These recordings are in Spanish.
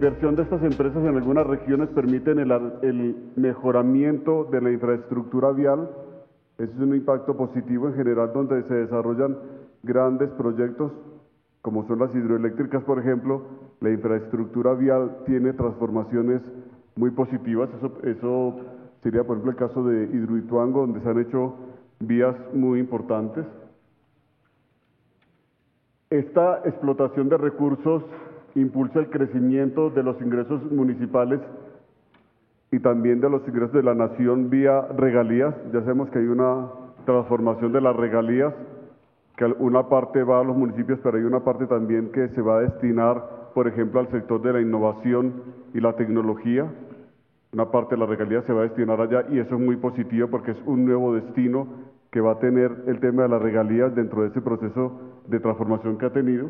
inversión de estas empresas en algunas regiones permiten el mejoramiento de la infraestructura vial. Eso es un impacto positivo en general donde se desarrollan grandes proyectos, como son las hidroeléctricas, por ejemplo. La infraestructura vial tiene transformaciones muy positivas. Eso sería, por ejemplo, el caso de Hidroituango, donde se han hecho vías muy importantes. Esta explotación de recursos impulsa el crecimiento de los ingresos municipales y también de los ingresos de la nación vía regalías. Ya sabemos que hay una transformación de las regalías, que una parte va a los municipios, pero hay una parte también que se va a destinar, por ejemplo, al sector de la innovación y la tecnología. Una parte de las regalías se va a destinar allá y eso es muy positivo porque es un nuevo destino que va a tener el tema de las regalías dentro de ese proceso de transformación que ha tenido.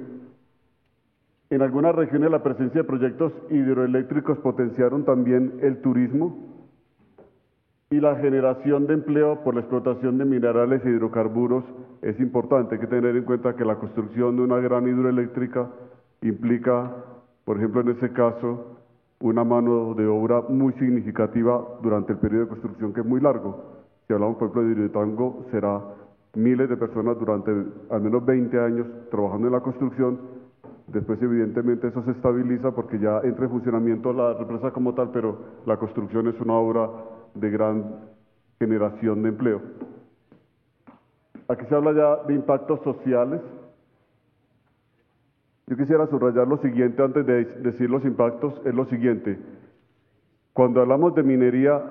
En algunas regiones la presencia de proyectos hidroeléctricos potenciaron también el turismo y la generación de empleo por la explotación de minerales e hidrocarburos es importante. Hay que tener en cuenta que la construcción de una gran hidroeléctrica implica, por ejemplo, en ese caso, una mano de obra muy significativa durante el periodo de construcción, que es muy largo. Si hablamos, por ejemplo, de Hidroituango, será miles de personas durante al menos 20 años trabajando en la construcción. Después, evidentemente, eso se estabiliza porque ya entra en funcionamiento la represa como tal, pero la construcción es una obra de gran generación de empleo. Aquí se habla ya de impactos sociales. Yo quisiera subrayar lo siguiente antes de decir los impactos, es lo siguiente. Cuando hablamos de minería,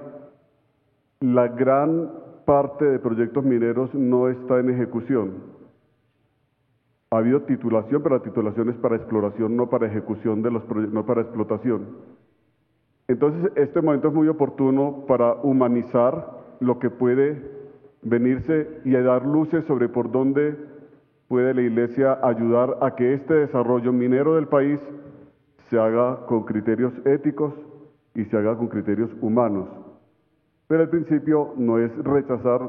la gran parte de proyectos mineros no está en ejecución. Ha habido titulación, pero la titulación es para exploración, no para ejecución de los proyectos, no para explotación. Entonces, este momento es muy oportuno para humanizar lo que puede venirse y a dar luces sobre por dónde puede la Iglesia ayudar a que este desarrollo minero del país se haga con criterios éticos y se haga con criterios humanos. Pero al principio no es rechazar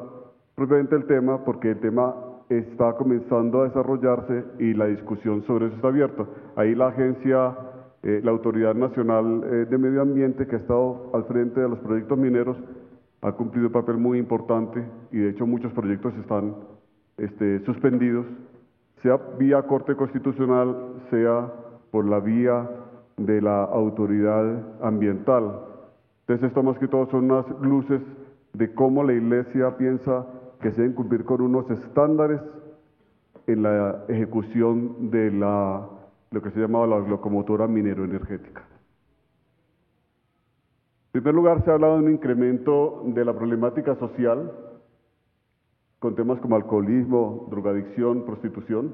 propiamente el tema, porque el tema está comenzando a desarrollarse y la discusión sobre eso está abierta. Ahí la agencia, la Autoridad Nacional de Medio Ambiente, que ha estado al frente de los proyectos mineros, ha cumplido un papel muy importante y de hecho muchos proyectos están suspendidos, sea vía Corte Constitucional, sea por la vía de la autoridad ambiental. Entonces, esto más que todo son unas luces de cómo la Iglesia piensa que se deben cumplir con unos estándares en la ejecución de lo que se llamaba la locomotora minero-energética. En primer lugar, se ha hablado de un incremento de la problemática social con temas como alcoholismo, drogadicción, prostitución,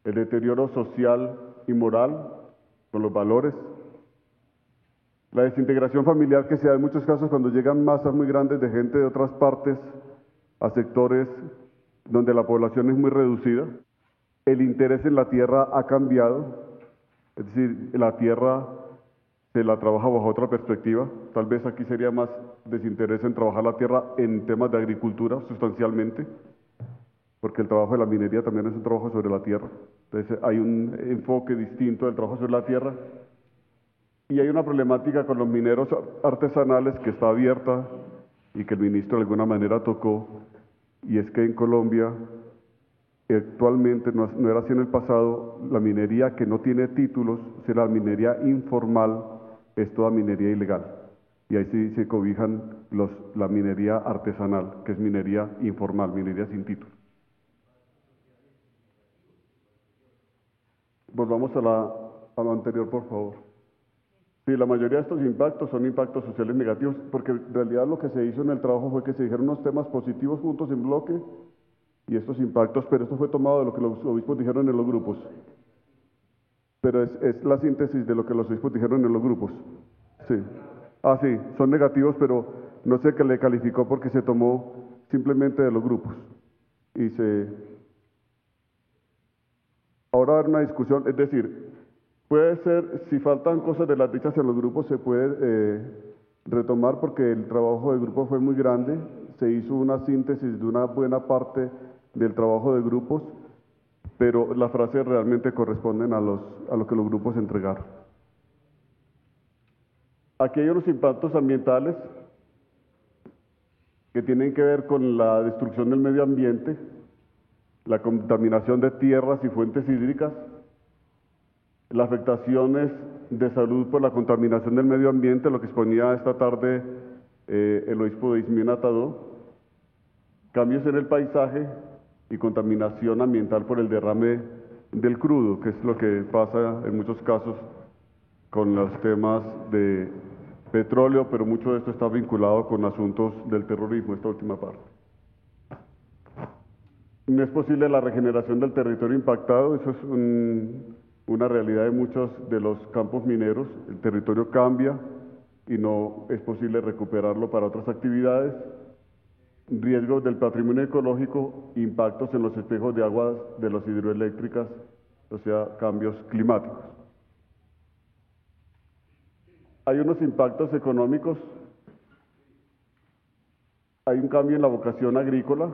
el deterioro social y moral con los valores, la desintegración familiar que se da en muchos casos cuando llegan masas muy grandes de gente de otras partes a sectores donde la población es muy reducida. El interés en la tierra ha cambiado, es decir, la tierra se la trabaja bajo otra perspectiva. Tal vez aquí sería más desinterés en trabajar la tierra en temas de agricultura sustancialmente, porque el trabajo de la minería también es un trabajo sobre la tierra. Entonces hay un enfoque distinto del trabajo sobre la tierra. Y hay una problemática con los mineros artesanales que está abierta y que el ministro de alguna manera tocó, y es que en Colombia actualmente, no era así en el pasado, la minería que no tiene títulos, o sea, la minería informal, es toda minería ilegal. Y ahí sí se cobijan la minería artesanal, que es minería informal, minería sin título. Volvamos a lo anterior, por favor. Sí, la mayoría de estos impactos son impactos sociales negativos, porque en realidad lo que se hizo en el trabajo fue que se dijeron unos temas positivos juntos en bloque y estos impactos, pero esto fue tomado de lo que los obispos dijeron en los grupos. Pero es la síntesis de lo que los obispos dijeron en los grupos. Sí. Ah, sí, son negativos, pero no sé qué le calificó porque se tomó simplemente de los grupos. Ahora va a haber una discusión, es decir, puede ser, si faltan cosas de las dichas en los grupos, se puede retomar porque el trabajo de grupo fue muy grande, se hizo una síntesis de una buena parte del trabajo de grupos, pero las frases realmente corresponden a lo que los grupos entregaron. Aquí hay unos impactos ambientales que tienen que ver con la destrucción del medio ambiente, la contaminación de tierras y fuentes hídricas, las afectaciones de salud por la contaminación del medio ambiente, lo que exponía esta tarde el obispo de Izmir Atadó, cambios en el paisaje y contaminación ambiental por el derrame del crudo, que es lo que pasa en muchos casos con los temas de petróleo, pero mucho de esto está vinculado con asuntos del terrorismo, esta última parte. No es posible la regeneración del territorio impactado, eso es una realidad de muchos de los campos mineros. El territorio cambia y no es posible recuperarlo para otras actividades. Riesgos del patrimonio ecológico, impactos en los espejos de aguas de las hidroeléctricas, o sea, cambios climáticos. Hay unos impactos económicos, hay un cambio en la vocación agrícola.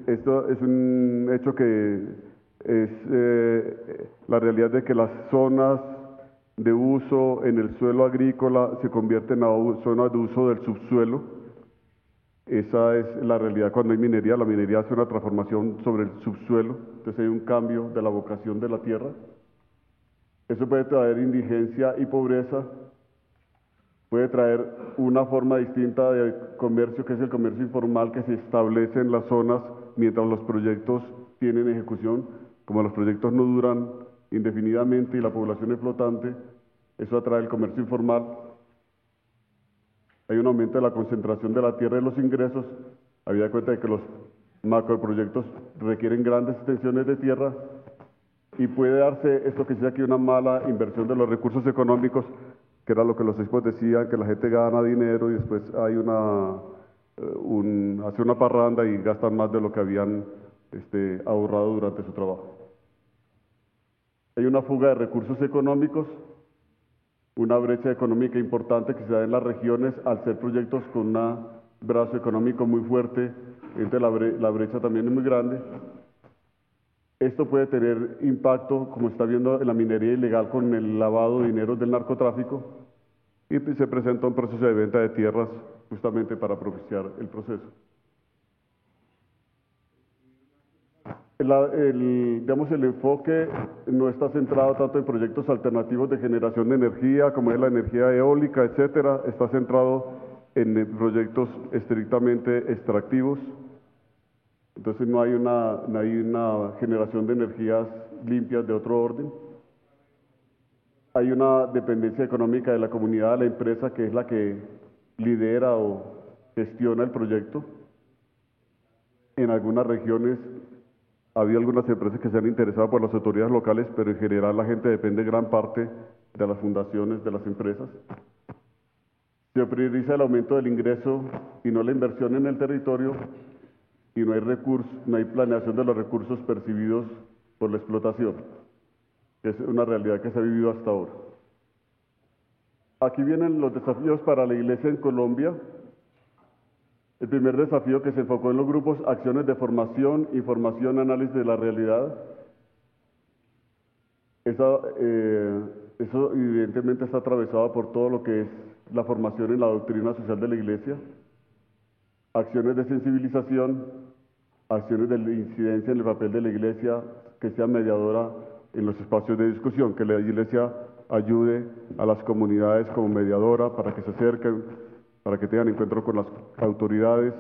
Esto es un hecho que es la realidad de que las zonas de uso en el suelo agrícola se convierten a zonas de uso del subsuelo. Esa es la realidad cuando hay minería. La minería hace una transformación sobre el subsuelo, entonces hay un cambio de la vocación de la tierra. Eso puede traer indigencia y pobreza, puede traer una forma distinta de comercio, que es el comercio informal, que se establece en las zonas mientras los proyectos tienen ejecución. Como los proyectos no duran indefinidamente y la población es flotante, eso atrae el comercio informal. Hay un aumento de la concentración de la tierra y los ingresos, habida cuenta de que los macroproyectos requieren grandes extensiones de tierra, y puede darse esto que se llama aquí una mala inversión de los recursos económicos, que era lo que los obispos decían, que la gente gana dinero y después hay hace una parranda y gastan más de lo que habían ahorrado durante su trabajo. Hay una fuga de recursos económicos, una brecha económica importante que se da en las regiones al ser proyectos con un brazo económico muy fuerte, entonces la brecha también es muy grande. Esto puede tener impacto, como está viendo, en la minería ilegal con el lavado de dinero del narcotráfico, y se presenta un proceso de venta de tierras justamente para propiciar el proceso. El enfoque no está centrado tanto en proyectos alternativos de generación de energía, como es la energía eólica, etcétera. Está centrado en proyectos estrictamente extractivos. Entonces no hay una generación de energías limpias de otro orden. Hay una dependencia económica de la comunidad, de la empresa, que es la que lidera o gestiona el proyecto. En algunas regiones ha habido algunas empresas que se han interesado por las autoridades locales, pero en general la gente depende gran parte de las fundaciones de las empresas. Se prioriza el aumento del ingreso y no la inversión en el territorio, y no hay planeación de los recursos percibidos por la explotación. Es una realidad que se ha vivido hasta ahora. Aquí vienen los desafíos para la Iglesia en Colombia. El primer desafío, que se enfocó en los grupos, acciones de formación, información, análisis de la realidad. Eso evidentemente está atravesado por todo lo que es la formación en la doctrina social de la Iglesia, acciones de sensibilización, acciones de incidencia en el papel de la Iglesia, que sea mediadora en los espacios de discusión, que la Iglesia ayude a las comunidades como mediadora para que se acerquen, para que tengan encuentro con las autoridades,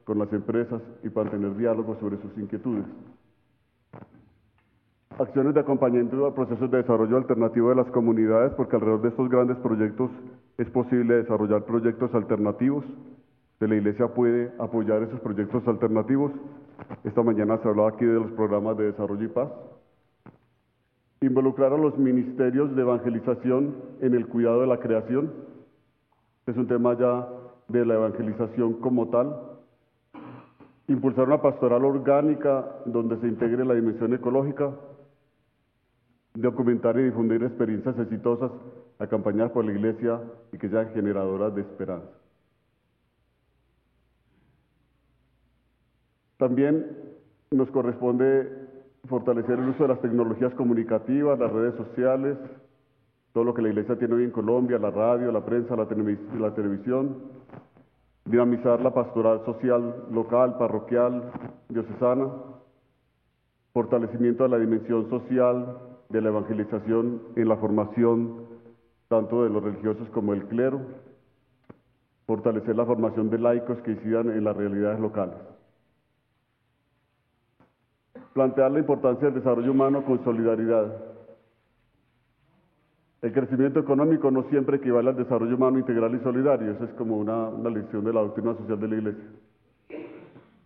con las empresas y para tener diálogo sobre sus inquietudes. Acciones de acompañamiento a procesos de desarrollo alternativo de las comunidades, porque alrededor de estos grandes proyectos es posible desarrollar proyectos alternativos. La Iglesia puede apoyar esos proyectos alternativos. Esta mañana se hablaba aquí de los programas de desarrollo y paz. Involucrar a los ministerios de evangelización en el cuidado de la creación. Es un tema ya de la evangelización como tal. Impulsar una pastoral orgánica donde se integre la dimensión ecológica. Documentar y difundir experiencias exitosas acompañadas por la Iglesia y que sean generadoras de esperanza. También nos corresponde fortalecer el uso de las tecnologías comunicativas, las redes sociales, todo lo que la Iglesia tiene hoy en Colombia, la radio, la prensa, la televisión, dinamizar la pastoral social local, parroquial, diocesana, fortalecimiento de la dimensión social, de la evangelización en la formación tanto de los religiosos como del clero, fortalecer la formación de laicos que incidan en las realidades locales. Plantear la importancia del desarrollo humano con solidaridad. El crecimiento económico no siempre equivale al desarrollo humano integral y solidario, eso es como una lección de la doctrina social de la Iglesia.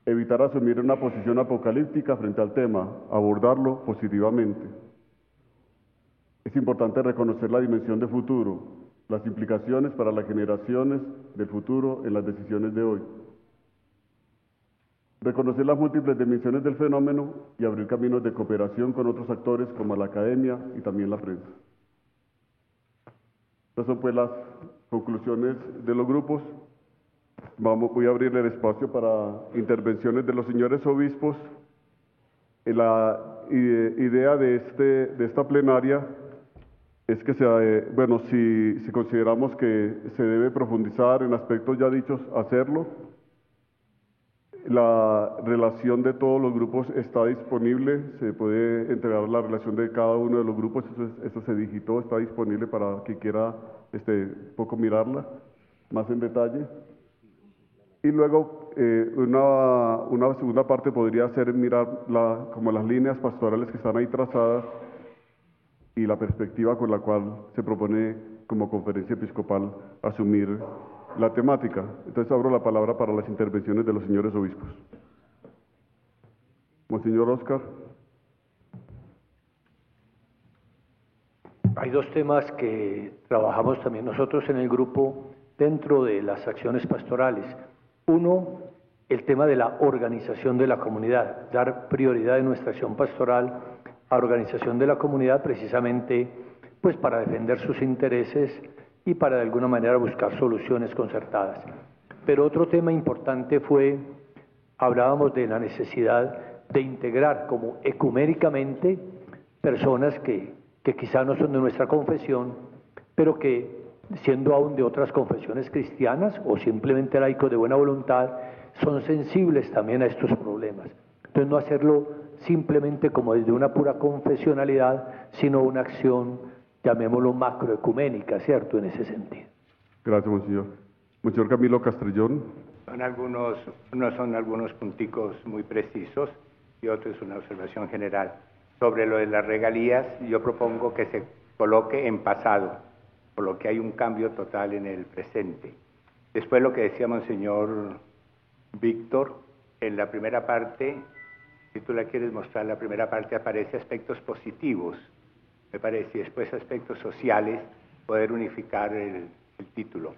Evitar asumir una posición apocalíptica frente al tema, abordarlo positivamente. Es importante reconocer la dimensión de futuro, las implicaciones para las generaciones del futuro en las decisiones de hoy. Reconocer las múltiples dimensiones del fenómeno y abrir caminos de cooperación con otros actores como la academia y también la prensa. Estas son pues las conclusiones de los grupos. Voy a abrir el espacio para intervenciones de los señores obispos. La idea de esta plenaria es que si consideramos que se debe profundizar en aspectos ya dichos, hacerlo. La relación de todos los grupos está disponible, se puede entregar la relación de cada uno de los grupos, eso se digitó, está disponible para quien quiera poco mirarla más en detalle. Y luego una segunda parte podría ser mirar como las líneas pastorales que están ahí trazadas y la perspectiva con la cual se propone como conferencia episcopal asumir la temática. Entonces abro la palabra para las intervenciones de los señores obispos. Monseñor Oscar. Hay dos temas que trabajamos también nosotros en el grupo dentro de las acciones pastorales. Uno, el tema de la organización de la comunidad, dar prioridad en nuestra acción pastoral a organización de la comunidad precisamente pues para defender sus intereses y para de alguna manera buscar soluciones concertadas. Pero otro tema importante hablábamos de la necesidad de integrar como ecuménicamente personas que quizá no son de nuestra confesión, pero que siendo aún de otras confesiones cristianas o simplemente laicos de buena voluntad, son sensibles también a estos problemas. Entonces no hacerlo simplemente como desde una pura confesionalidad, sino una acción, llamémoslo macroecuménica, ¿cierto? En ese sentido. Gracias, monseñor. Monseñor Camilo Castrellón. Son algunos punticos muy precisos y otro es una observación general. Sobre lo de las regalías, yo propongo que se coloque en pasado, por lo que hay un cambio total en el presente. Después lo que decía monseñor Víctor, en la primera parte, si tú la quieres mostrar, la primera parte aparece aspectos positivos, me parece, y después aspectos sociales, poder unificar el título.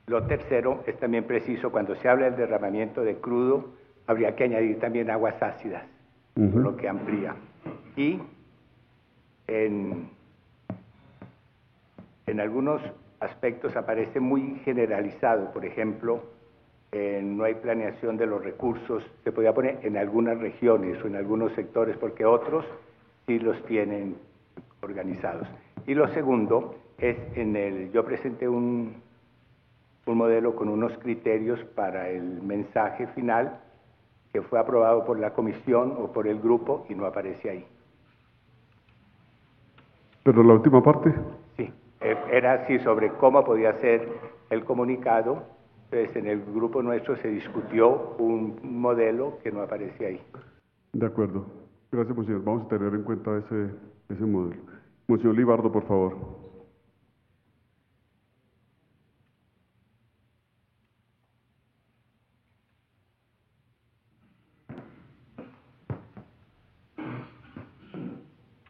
Lo tercero es también preciso, cuando se habla del derramamiento de crudo, habría que añadir también aguas ácidas, por lo que amplía. Y en algunos aspectos aparece muy generalizado, por ejemplo, no hay planeación de los recursos, se podría poner en algunas regiones o en algunos sectores, porque otros sí los tienen organizados. Y lo segundo es yo presenté un modelo con unos criterios para el mensaje final que fue aprobado por la comisión o por el grupo y no aparece ahí. ¿Pero la última parte? Sí, era así sobre cómo podía ser el comunicado. Entonces en el grupo nuestro se discutió un modelo que no aparece ahí. De acuerdo. Gracias, monseñor. Vamos a tener en cuenta ese modelo. Monseñor Libardo, por favor.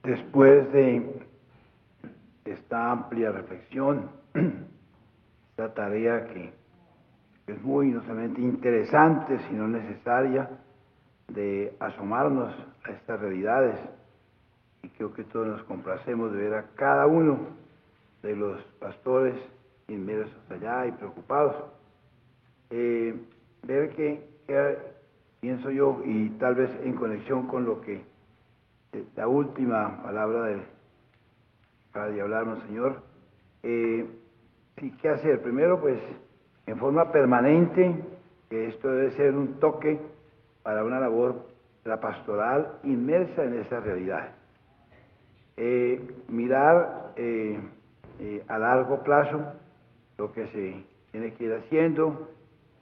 Después de esta amplia reflexión, esta tarea que es muy no solamente interesante, sino necesaria, de asomarnos a estas realidades, y creo que todos nos complacemos de ver a cada uno de los pastores inmersos allá y preocupados, ver que pienso yo, y tal vez en conexión con lo que la última palabra del de hablar, Monseñor. Sí, ¿qué hacer? Primero, pues, en forma permanente, que esto debe ser un toque para una labor de la pastoral inmersa en esa realidad. Mirar a largo plazo lo que se tiene que ir haciendo.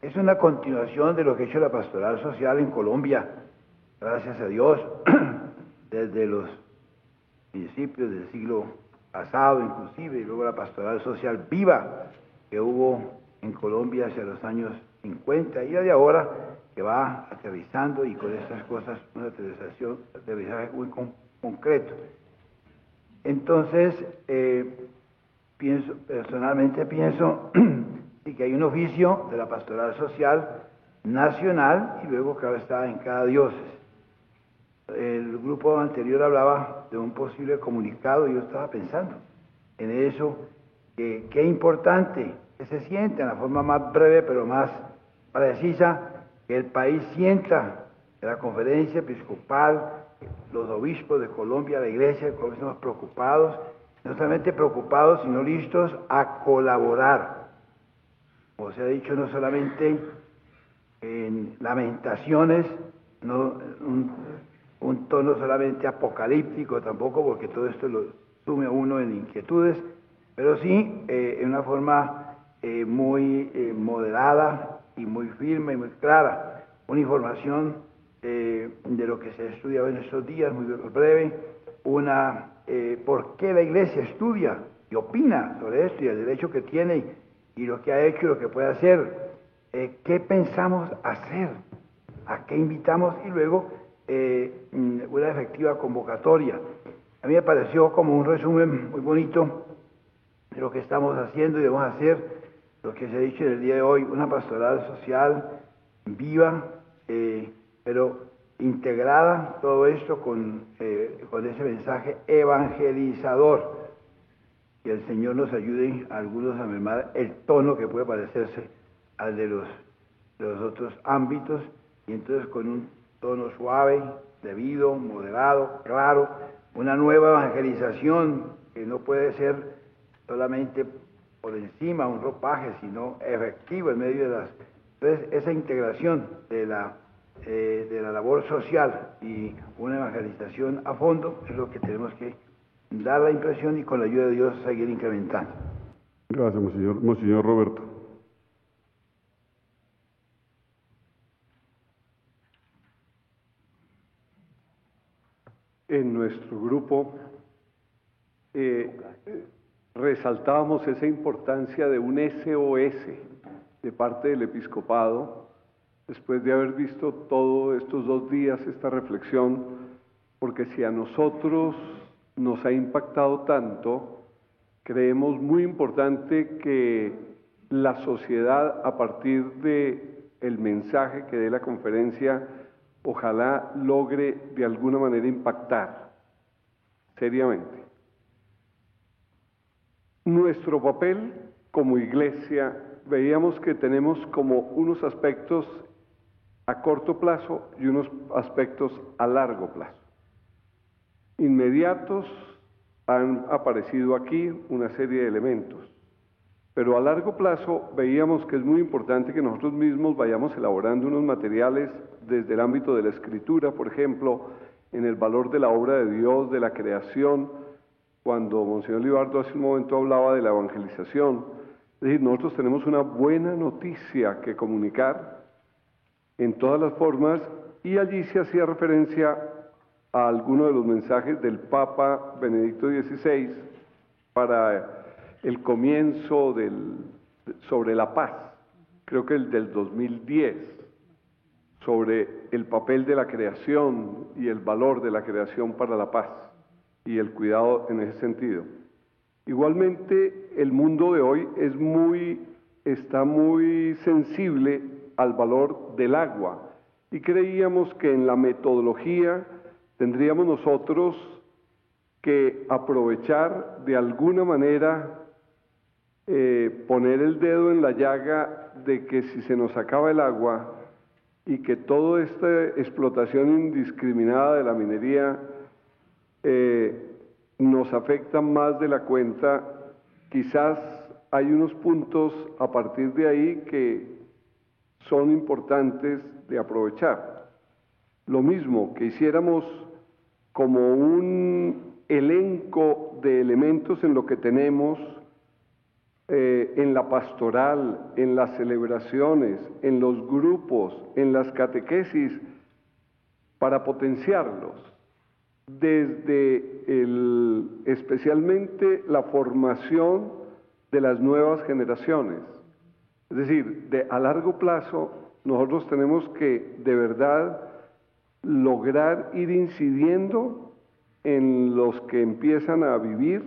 Es una continuación de lo que ha hecho la pastoral social en Colombia, gracias a Dios, desde los principios del siglo pasado inclusive, y luego la pastoral social viva que hubo en Colombia hacia los años 50 y de ahora que va aterrizando y con estas cosas un aterrizaje muy concreto. Entonces, personalmente pienso que hay un oficio de la pastoral social nacional y luego claro está en cada diócesis. El grupo anterior hablaba de un posible comunicado y yo estaba pensando en eso, que qué importante que se sienta en la forma más breve pero más precisa, que el país sienta que la conferencia episcopal, los obispos de Colombia, la iglesia de Colombia, estamos preocupados, no solamente preocupados, sino listos a colaborar. Como se ha dicho, no solamente en lamentaciones, no un tono solamente apocalíptico tampoco, porque todo esto lo sume a uno en inquietudes, pero sí en una forma muy moderada y muy firme y muy clara, una información de lo que se ha estudiado en estos días, muy breve, por qué la Iglesia estudia y opina sobre esto y el derecho que tiene y lo que ha hecho y lo que puede hacer, qué pensamos hacer, a qué invitamos y luego una efectiva convocatoria. A mí me pareció como un resumen muy bonito de lo que estamos haciendo y debemos hacer, lo que se ha dicho en el día de hoy, una pastoral social viva, pero integrada todo esto con ese mensaje evangelizador. Que el Señor nos ayude a algunos a mermar el tono que puede parecerse al de los otros ámbitos, y entonces con un tono suave, debido, moderado, claro, una nueva evangelización que no puede ser solamente por encima, un ropaje, sino efectivo en medio de las... Entonces, esa integración de la labor social y una evangelización a fondo es lo que tenemos que dar la impresión y con la ayuda de Dios seguir incrementando. Gracias, Monseñor Roberto. En nuestro grupo resaltábamos esa importancia de un SOS de parte del episcopado, después de haber visto todos estos 2 días esta reflexión, porque si a nosotros nos ha impactado tanto, creemos muy importante que la sociedad, a partir del mensaje que dé la conferencia, ojalá logre de alguna manera impactar seriamente. Nuestro papel como iglesia, veíamos que tenemos como unos aspectos a corto plazo y unos aspectos a largo plazo. Inmediatos han aparecido aquí una serie de elementos, pero a largo plazo veíamos que es muy importante que nosotros mismos vayamos elaborando unos materiales desde el ámbito de la escritura, por ejemplo, en el valor de la obra de Dios, de la creación, cuando Monseñor Libardo hace un momento hablaba de la evangelización. Es decir, nosotros tenemos una buena noticia que comunicar en todas las formas, y allí se hacía referencia a algunos de los mensajes del Papa Benedicto XVI para el comienzo sobre la paz, creo que el del 2010, sobre el papel de la creación y el valor de la creación para la paz y el cuidado en ese sentido. Igualmente, el mundo de hoy está muy sensible al valor del agua, y creíamos que en la metodología tendríamos nosotros que aprovechar de alguna manera, poner el dedo en la llaga de que si se nos acaba el agua y que toda esta explotación indiscriminada de la minería nos afectan más de la cuenta. Quizás hay unos puntos a partir de ahí que son importantes de aprovechar. Lo mismo que hiciéramos como un elenco de elementos en lo que tenemos, en la pastoral, en las celebraciones, en los grupos, en las catequesis, para potenciarlos, desde especialmente la formación de las nuevas generaciones. Es decir, a largo plazo nosotros tenemos que de verdad lograr ir incidiendo en los que empiezan a vivir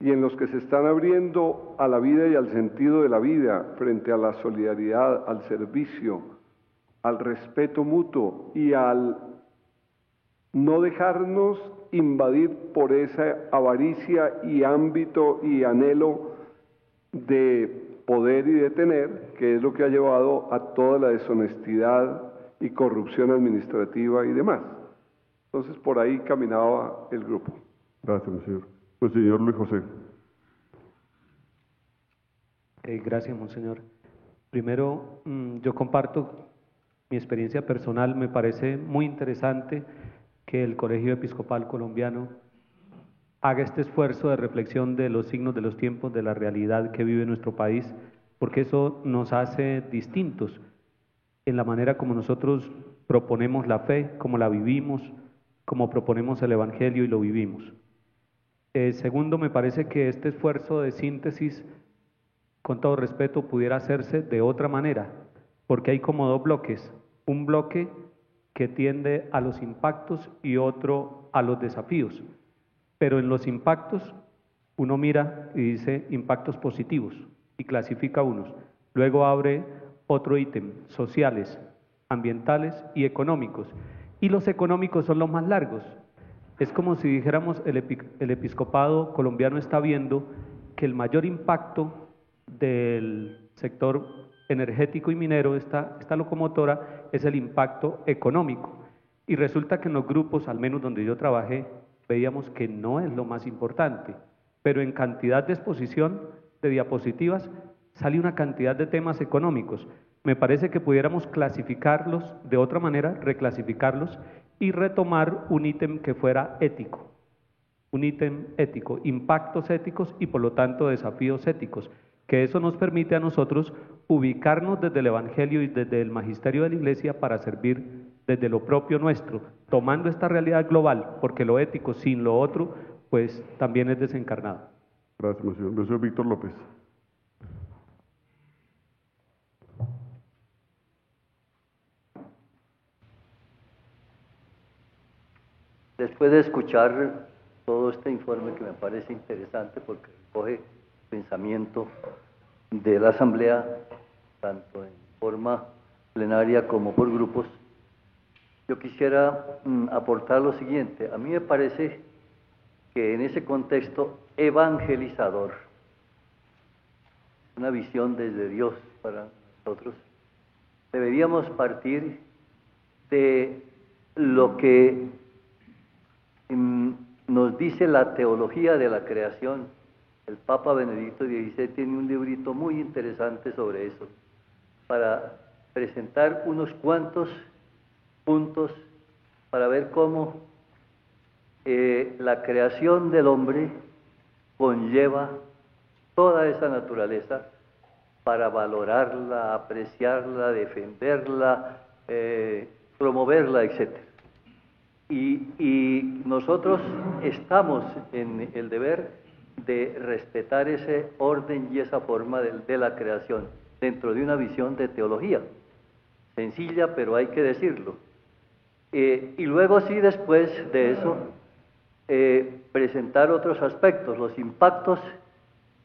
y en los que se están abriendo a la vida y al sentido de la vida, frente a la solidaridad, al servicio, al respeto mutuo y al no dejarnos invadir por esa avaricia y ámbito y anhelo de poder y de tener, que es lo que ha llevado a toda la deshonestidad y corrupción administrativa y demás. Entonces, por ahí caminaba el grupo. Gracias, monseñor. Pues, señor Luis José. Gracias, monseñor. Primero, yo comparto mi experiencia personal. Me parece muy interesante que el Colegio Episcopal Colombiano haga este esfuerzo de reflexión de los signos de los tiempos, de la realidad que vive nuestro país, porque eso nos hace distintos en la manera como nosotros proponemos la fe, como la vivimos, como proponemos el Evangelio y lo vivimos. Segundo, me parece que este esfuerzo de síntesis, con todo respeto, pudiera hacerse de otra manera, porque hay como dos bloques, un bloque que tiende a los impactos y otro a los desafíos, pero en los impactos uno mira y dice impactos positivos y clasifica unos, luego abre otro ítem, sociales, ambientales y económicos, y los económicos son los más largos. Es como si dijéramos el episcopado colombiano está viendo que el mayor impacto del sector energético y minero, esta locomotora, es el impacto económico. Y resulta que en los grupos, al menos donde yo trabajé, veíamos que no es lo más importante, pero en cantidad de exposición de diapositivas sale una cantidad de temas económicos. Me parece que pudiéramos clasificarlos de otra manera, reclasificarlos y retomar un ítem que fuera ético, un ítem ético, impactos éticos y por lo tanto desafíos éticos, que eso nos permite a nosotros ubicarnos desde el Evangelio y desde el magisterio de la Iglesia para servir desde lo propio nuestro, tomando esta realidad global, porque lo ético sin lo otro, pues también es desencarnado. Gracias, monseñor. Monseñor Víctor López. Después de escuchar todo este informe que me parece interesante porque recoge pensamiento de la Asamblea, tanto en forma plenaria como por grupos, yo quisiera aportar lo siguiente. A mí me parece que en ese contexto evangelizador, una visión desde Dios para nosotros, deberíamos partir de lo que nos dice la teología de la creación. El Papa Benedicto XVI tiene un librito muy interesante sobre eso, para presentar unos cuantos puntos para ver cómo la creación del hombre conlleva toda esa naturaleza para valorarla, apreciarla, defenderla, promoverla, etc. Y nosotros estamos en el deber de respetar ese orden y esa forma de la creación dentro de una visión de teología, sencilla, pero hay que decirlo. Y luego sí, después de eso, presentar otros aspectos, los impactos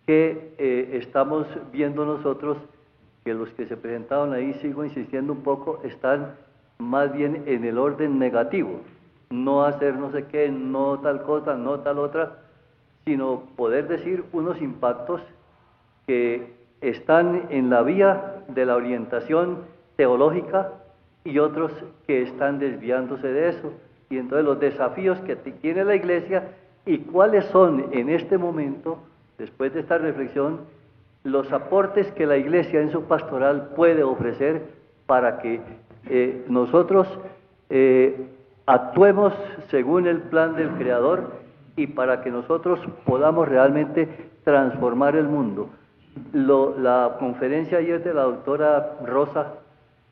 que estamos viendo nosotros, que los que se presentaron ahí, sigo insistiendo un poco, están más bien en el orden negativo, no hacer no sé qué, no tal cosa, no tal otra, sino poder decir unos impactos que están en la vía de la orientación teológica y otros que están desviándose de eso. Y entonces los desafíos que tiene la Iglesia y cuáles son en este momento, después de esta reflexión, los aportes que la Iglesia en su pastoral puede ofrecer para que nosotros actuemos según el plan del Creador y para que nosotros podamos realmente transformar el mundo. La conferencia ayer de la doctora Rosa,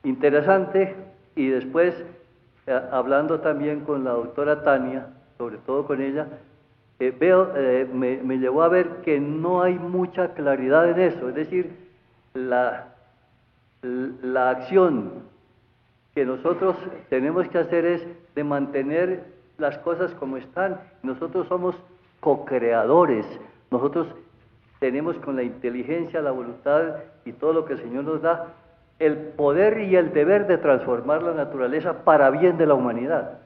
interesante, y después hablando también con la doctora Tania, sobre todo con ella, me llevó a ver que no hay mucha claridad en eso, es decir, la acción que nosotros tenemos que hacer es de mantener las cosas como están. Nosotros somos co-creadores, nosotros tenemos con la inteligencia, la voluntad y todo lo que el Señor nos da, el poder y el deber de transformar la naturaleza para bien de la humanidad.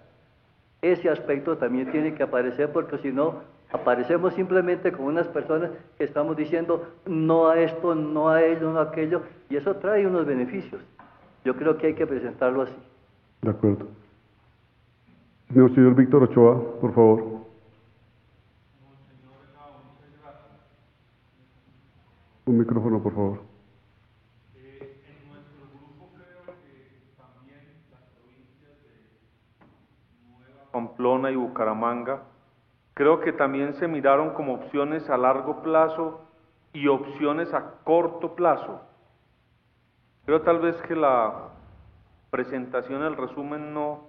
Ese aspecto también tiene que aparecer, porque si no, aparecemos simplemente como unas personas que estamos diciendo no a esto, no a ello, no a aquello, y eso trae unos beneficios. Yo creo que hay que presentarlo así. De acuerdo. Señor Víctor Ochoa, por favor. Un micrófono, por favor. En nuestro grupo creo que también las provincias de Nueva Pamplona y Bucaramanga, creo que también se miraron como opciones a largo plazo y opciones a corto plazo. Creo tal vez que la presentación, el resumen no,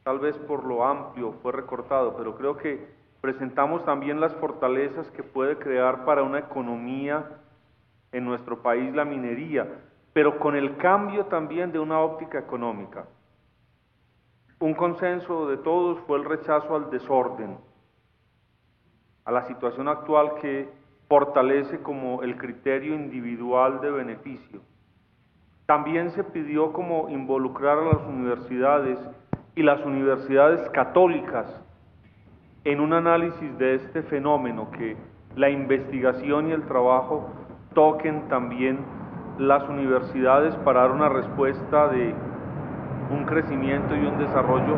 tal vez por lo amplio fue recortado, pero creo que presentamos también las fortalezas que puede crear para una economía en nuestro país la minería, pero con el cambio también de una óptica económica. Un consenso de todos fue el rechazo al desorden, a la situación actual que fortalece como el criterio individual de beneficio. También se pidió como involucrar a las universidades y las universidades católicas en un análisis de este fenómeno, que la investigación y el trabajo toquen también las universidades para dar una respuesta de un crecimiento y un desarrollo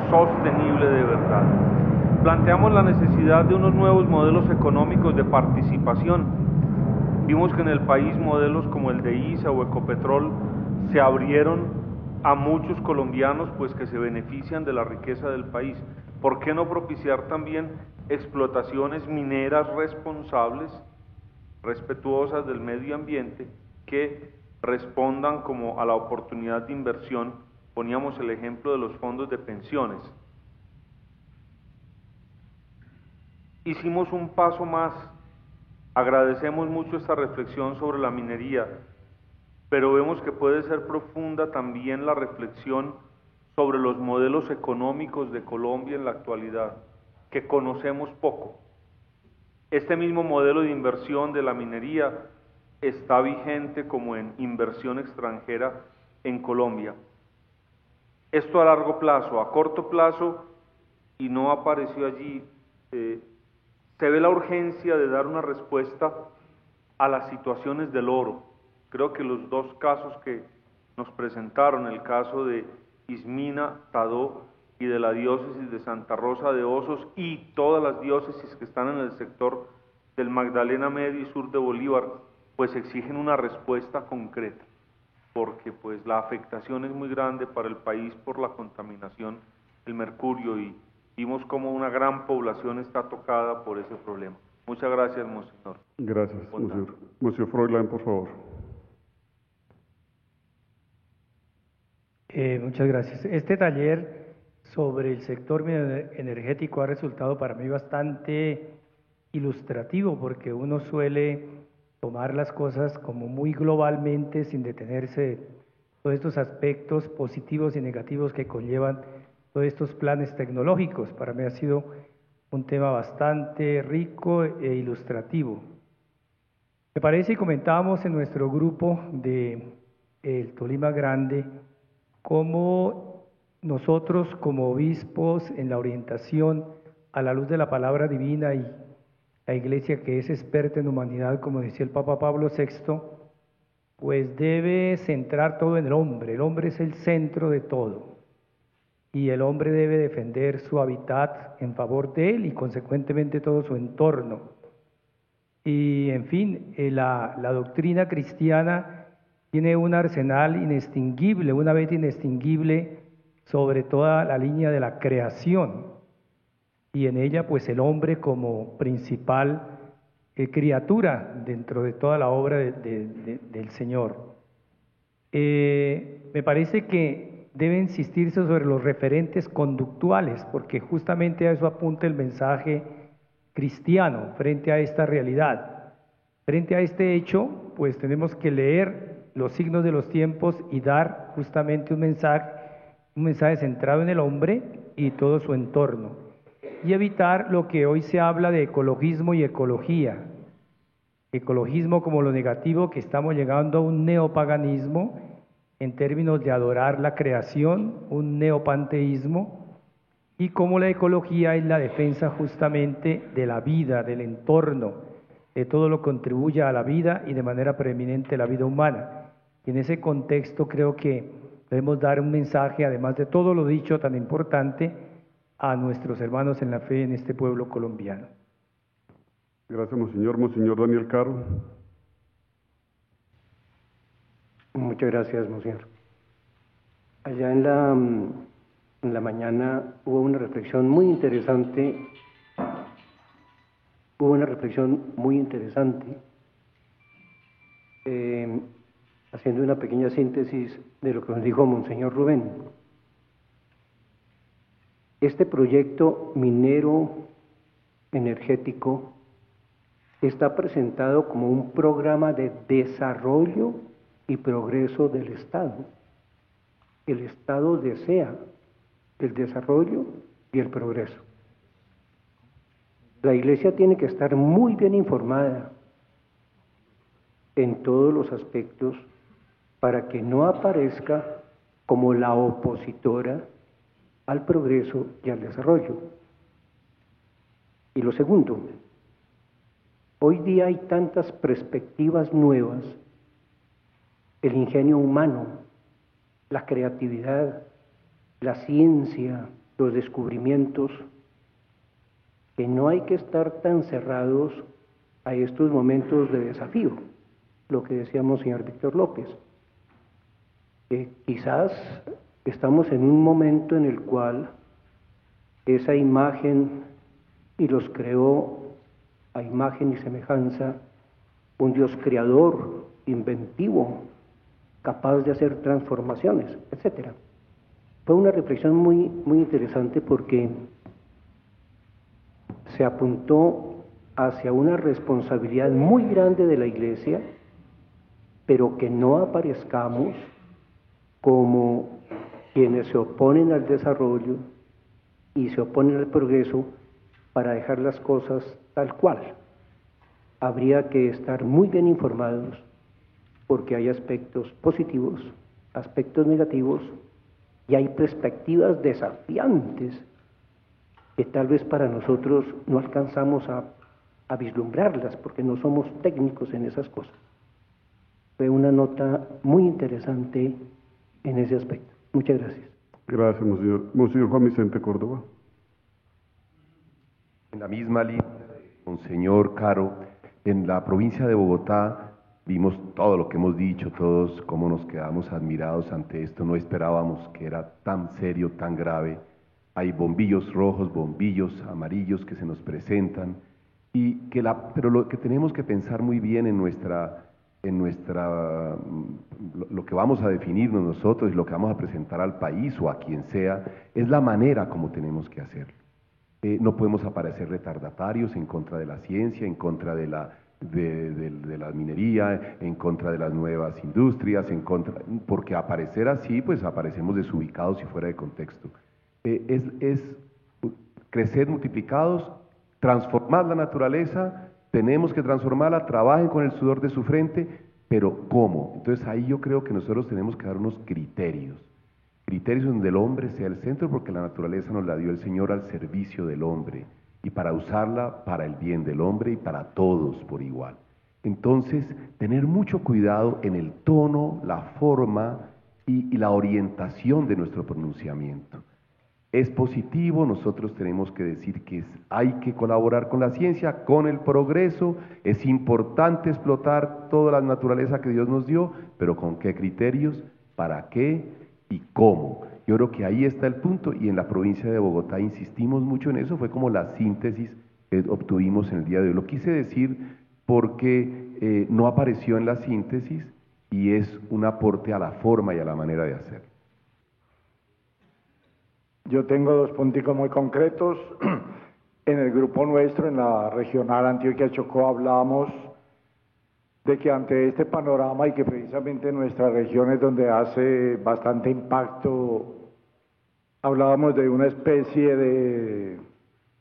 sostenible de verdad. Planteamos la necesidad de unos nuevos modelos económicos de participación. Vimos que en el país modelos como el de ISA o Ecopetrol se abrieron a muchos colombianos pues que se benefician de la riqueza del país. ¿Por qué no propiciar también explotaciones mineras responsables, respetuosas del medio ambiente, que respondan como a la oportunidad de inversión? Poníamos el ejemplo de los fondos de pensiones. Hicimos un paso más. Agradecemos mucho esta reflexión sobre la minería, pero vemos que puede ser profunda también la reflexión sobre los modelos económicos de Colombia en la actualidad, que conocemos poco. Este mismo modelo de inversión de la minería está vigente como en inversión extranjera en Colombia. Esto a largo plazo, a corto plazo, y no apareció allí, se ve la urgencia de dar una respuesta a las situaciones del oro. Creo que los dos casos que nos presentaron, el caso de Ismina, Tadó y de la diócesis de Santa Rosa de Osos y todas las diócesis que están en el sector del Magdalena Medio y Sur de Bolívar, pues exigen una respuesta concreta, porque pues la afectación es muy grande para el país por la contaminación del mercurio y vimos como una gran población está tocada por ese problema. Muchas gracias, monseñor. Gracias, monseñor. Monseñor Froilán, por favor. Muchas gracias. Este taller sobre el sector energético ha resultado para mí bastante ilustrativo, porque uno suele tomar las cosas como muy globalmente sin detenerse en todos estos aspectos positivos y negativos que conllevan todos estos planes tecnológicos. Para mí ha sido un tema bastante rico e ilustrativo. Me parece, y comentábamos en nuestro grupo de el Tolima Grande, cómo nosotros como obispos en la orientación a la luz de la palabra divina y la Iglesia, que es experta en humanidad, como decía el Papa Pablo VI, pues debe centrar todo en el hombre es el centro de todo. y el hombre debe defender su hábitat en favor de él y consecuentemente todo su entorno. Y en fin, la doctrina cristiana tiene un arsenal inextinguible, una vez inextinguible sobre toda la línea de la creación, y en ella pues el hombre como principal criatura dentro de toda la obra del Señor. Me parece que debe insistirse sobre los referentes conductuales, porque justamente a eso apunta el mensaje cristiano frente a esta realidad. Frente a este hecho, pues tenemos que leer los signos de los tiempos y dar justamente un mensaje centrado en el hombre y todo su entorno, y evitar lo que hoy se habla de ecologismo y ecología. Ecologismo como lo negativo, que estamos llegando a un neopaganismo en términos de adorar la creación, un neopanteísmo, y como la ecología es la defensa justamente de la vida, del entorno, de todo lo que contribuye a la vida y de manera preeminente la vida humana. Y en ese contexto creo que debemos dar un mensaje, además de todo lo dicho tan importante, a nuestros hermanos en la fe en este pueblo colombiano. Gracias, Monseñor. Monseñor Daniel Caro. Muchas gracias, Monseñor. Allá en la mañana hubo una reflexión muy interesante. Haciendo una pequeña síntesis de lo que nos dijo Monseñor Rubén. Este proyecto minero energético está presentado como un programa de desarrollo y progreso del Estado. El Estado desea el desarrollo y el progreso. La Iglesia tiene que estar muy bien informada en todos los aspectos para que no aparezca como la opositora al progreso y al desarrollo. Y lo segundo, hoy día hay tantas perspectivas nuevas, el ingenio humano, la creatividad, la ciencia, los descubrimientos, que no hay que estar tan cerrados a estos momentos de desafío, lo que decíamos señor Víctor López. Quizás estamos en un momento en el cual esa imagen, y los creó a imagen y semejanza, un Dios creador, inventivo, capaz de hacer transformaciones, etc. Fue una reflexión muy interesante porque se apuntó hacia una responsabilidad muy grande de la Iglesia, pero que no aparezcamos como quienes se oponen al desarrollo y se oponen al progreso para dejar las cosas tal cual. Habría que estar muy bien informados porque hay aspectos positivos, aspectos negativos y hay perspectivas desafiantes que tal vez para nosotros no alcanzamos a vislumbrarlas porque no somos técnicos en esas cosas. Fue una nota muy interesante en ese aspecto. Muchas gracias. Gracias, Monseñor. Monseñor Juan Vicente Córdoba. En la misma línea, Monseñor Caro, en la provincia de Bogotá vimos todo lo que hemos dicho, todos cómo nos quedamos admirados ante esto, no esperábamos que era tan serio, tan grave. Hay bombillos rojos, bombillos amarillos que se nos presentan, pero lo que tenemos que pensar muy bien en lo que vamos a definirnos nosotros y lo que vamos a presentar al país o a quien sea, es la manera como tenemos que hacerlo. No podemos aparecer retardatarios en contra de la ciencia, en contra de la minería, en contra de las nuevas industrias, porque aparecer así, pues aparecemos desubicados y fuera de contexto. Es crecer multiplicados, transformar la naturaleza, tenemos que transformarla, trabajen con el sudor de su frente, pero ¿cómo? Entonces ahí yo creo que nosotros tenemos que dar unos criterios donde el hombre sea el centro, porque la naturaleza nos la dio el Señor al servicio del hombre, y para usarla para el bien del hombre y para todos por igual. Entonces, tener mucho cuidado en el tono, la forma y la orientación de nuestro pronunciamiento. es positivo, nosotros tenemos que decir que hay que colaborar con la ciencia, con el progreso, es importante explotar toda la naturaleza que Dios nos dio, pero ¿con qué criterios? ¿Para qué? ¿Y cómo? Yo creo que ahí está el punto, y en la provincia de Bogotá insistimos mucho en eso, fue como la síntesis que obtuvimos en el día de hoy. Lo quise decir porque no apareció en la síntesis y es un aporte a la forma y a la manera de hacer. Yo tengo dos punticos muy concretos. En el grupo nuestro, en la regional Antioquia-Chocó, hablamos de que ante este panorama y que precisamente en nuestra región es donde hace bastante impacto, hablábamos de una especie de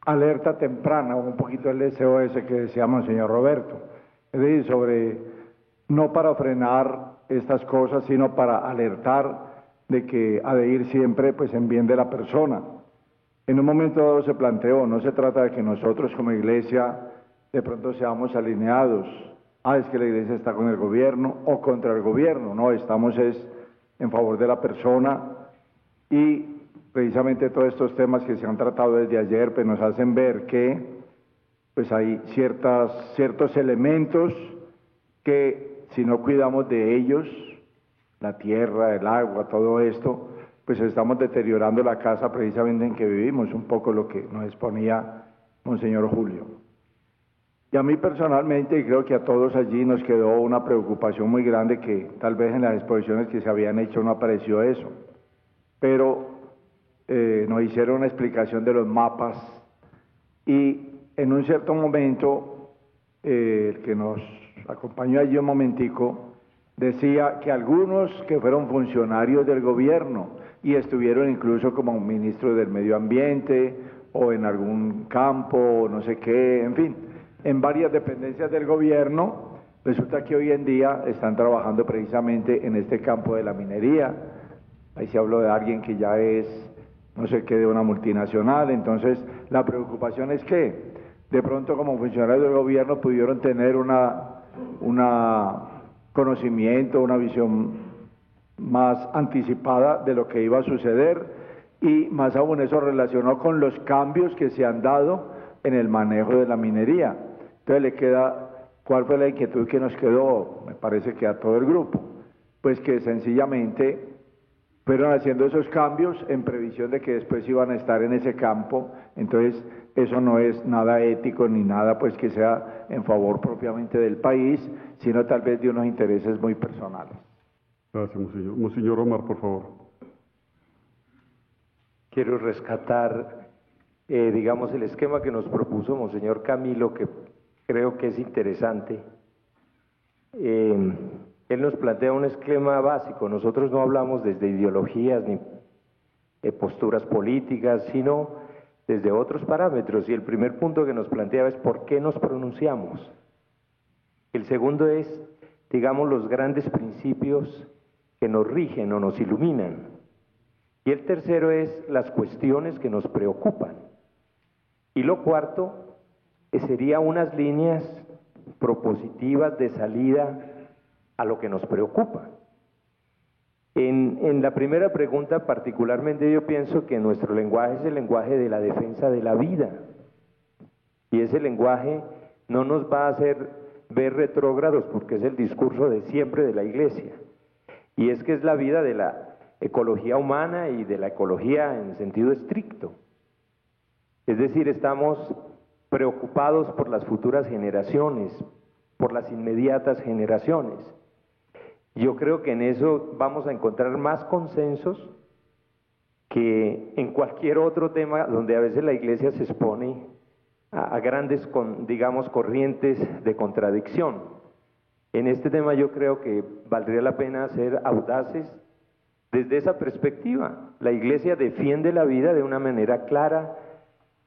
alerta temprana, un poquito el SOS que decía Monseñor Roberto, es decir, sobre no para frenar estas cosas, sino para alertar de que ha de ir siempre pues en bien de la persona. En un momento dado se planteó, no se trata de que nosotros como iglesia de pronto seamos alineados, es que la iglesia está con el gobierno o contra el gobierno, no, estamos en favor de la persona, y precisamente todos estos temas que se han tratado desde ayer pues nos hacen ver que pues hay ciertos elementos que si no cuidamos de ellos, la tierra, el agua, todo esto, pues estamos deteriorando la casa precisamente en que vivimos, un poco lo que nos exponía Monseñor Julio. Y a mí personalmente, y creo que a todos allí nos quedó una preocupación muy grande que tal vez en las exposiciones que se habían hecho no apareció eso, pero nos hicieron una explicación de los mapas y en un cierto momento, el que nos acompañó allí un momentico, decía que algunos que fueron funcionarios del gobierno y estuvieron incluso como ministros del medio ambiente o en algún campo o no sé qué, en fin, en varias dependencias del gobierno, resulta que hoy en día están trabajando precisamente en este campo de la minería. Ahí se habló de alguien que ya es, no sé qué, de una multinacional. Entonces la preocupación es que de pronto como funcionarios del gobierno pudieron tener una conocimiento, una visión más anticipada de lo que iba a suceder, y más aún eso relacionó con los cambios que se han dado en el manejo de la minería. Entonces ¿cuál fue la inquietud que nos quedó? Me parece que a todo el grupo, pues que sencillamente fueron haciendo esos cambios en previsión de que después iban a estar en ese campo. Entonces eso no es nada ético ni nada pues que sea en favor propiamente del país, sino tal vez de unos intereses muy personales. Gracias, Monseñor. Monseñor Omar, por favor. Quiero rescatar, digamos, el esquema que nos propuso Monseñor Camilo, que creo que es interesante. Él nos plantea un esquema básico. Nosotros no hablamos desde ideologías ni posturas políticas, sino desde otros parámetros. Y el primer punto que nos planteaba es ¿por qué nos pronunciamos? El segundo es, digamos, los grandes principios que nos rigen o nos iluminan. Y el tercero es las cuestiones que nos preocupan. Y lo cuarto sería unas líneas propositivas de salida a lo que nos preocupa. En la primera pregunta particularmente yo pienso que nuestro lenguaje es el lenguaje de la defensa de la vida, y ese lenguaje no nos va a hacer ver retrógrados porque es el discurso de siempre de la Iglesia, y es que es la vida de la ecología humana y de la ecología en sentido estricto. Es decir, estamos preocupados por las futuras generaciones, por las inmediatas generaciones. Yo creo que en eso vamos a encontrar más consensos que en cualquier otro tema donde a veces la Iglesia se expone a grandes, digamos, corrientes de contradicción. En este tema yo creo que valdría la pena ser audaces desde esa perspectiva. La Iglesia defiende la vida de una manera clara.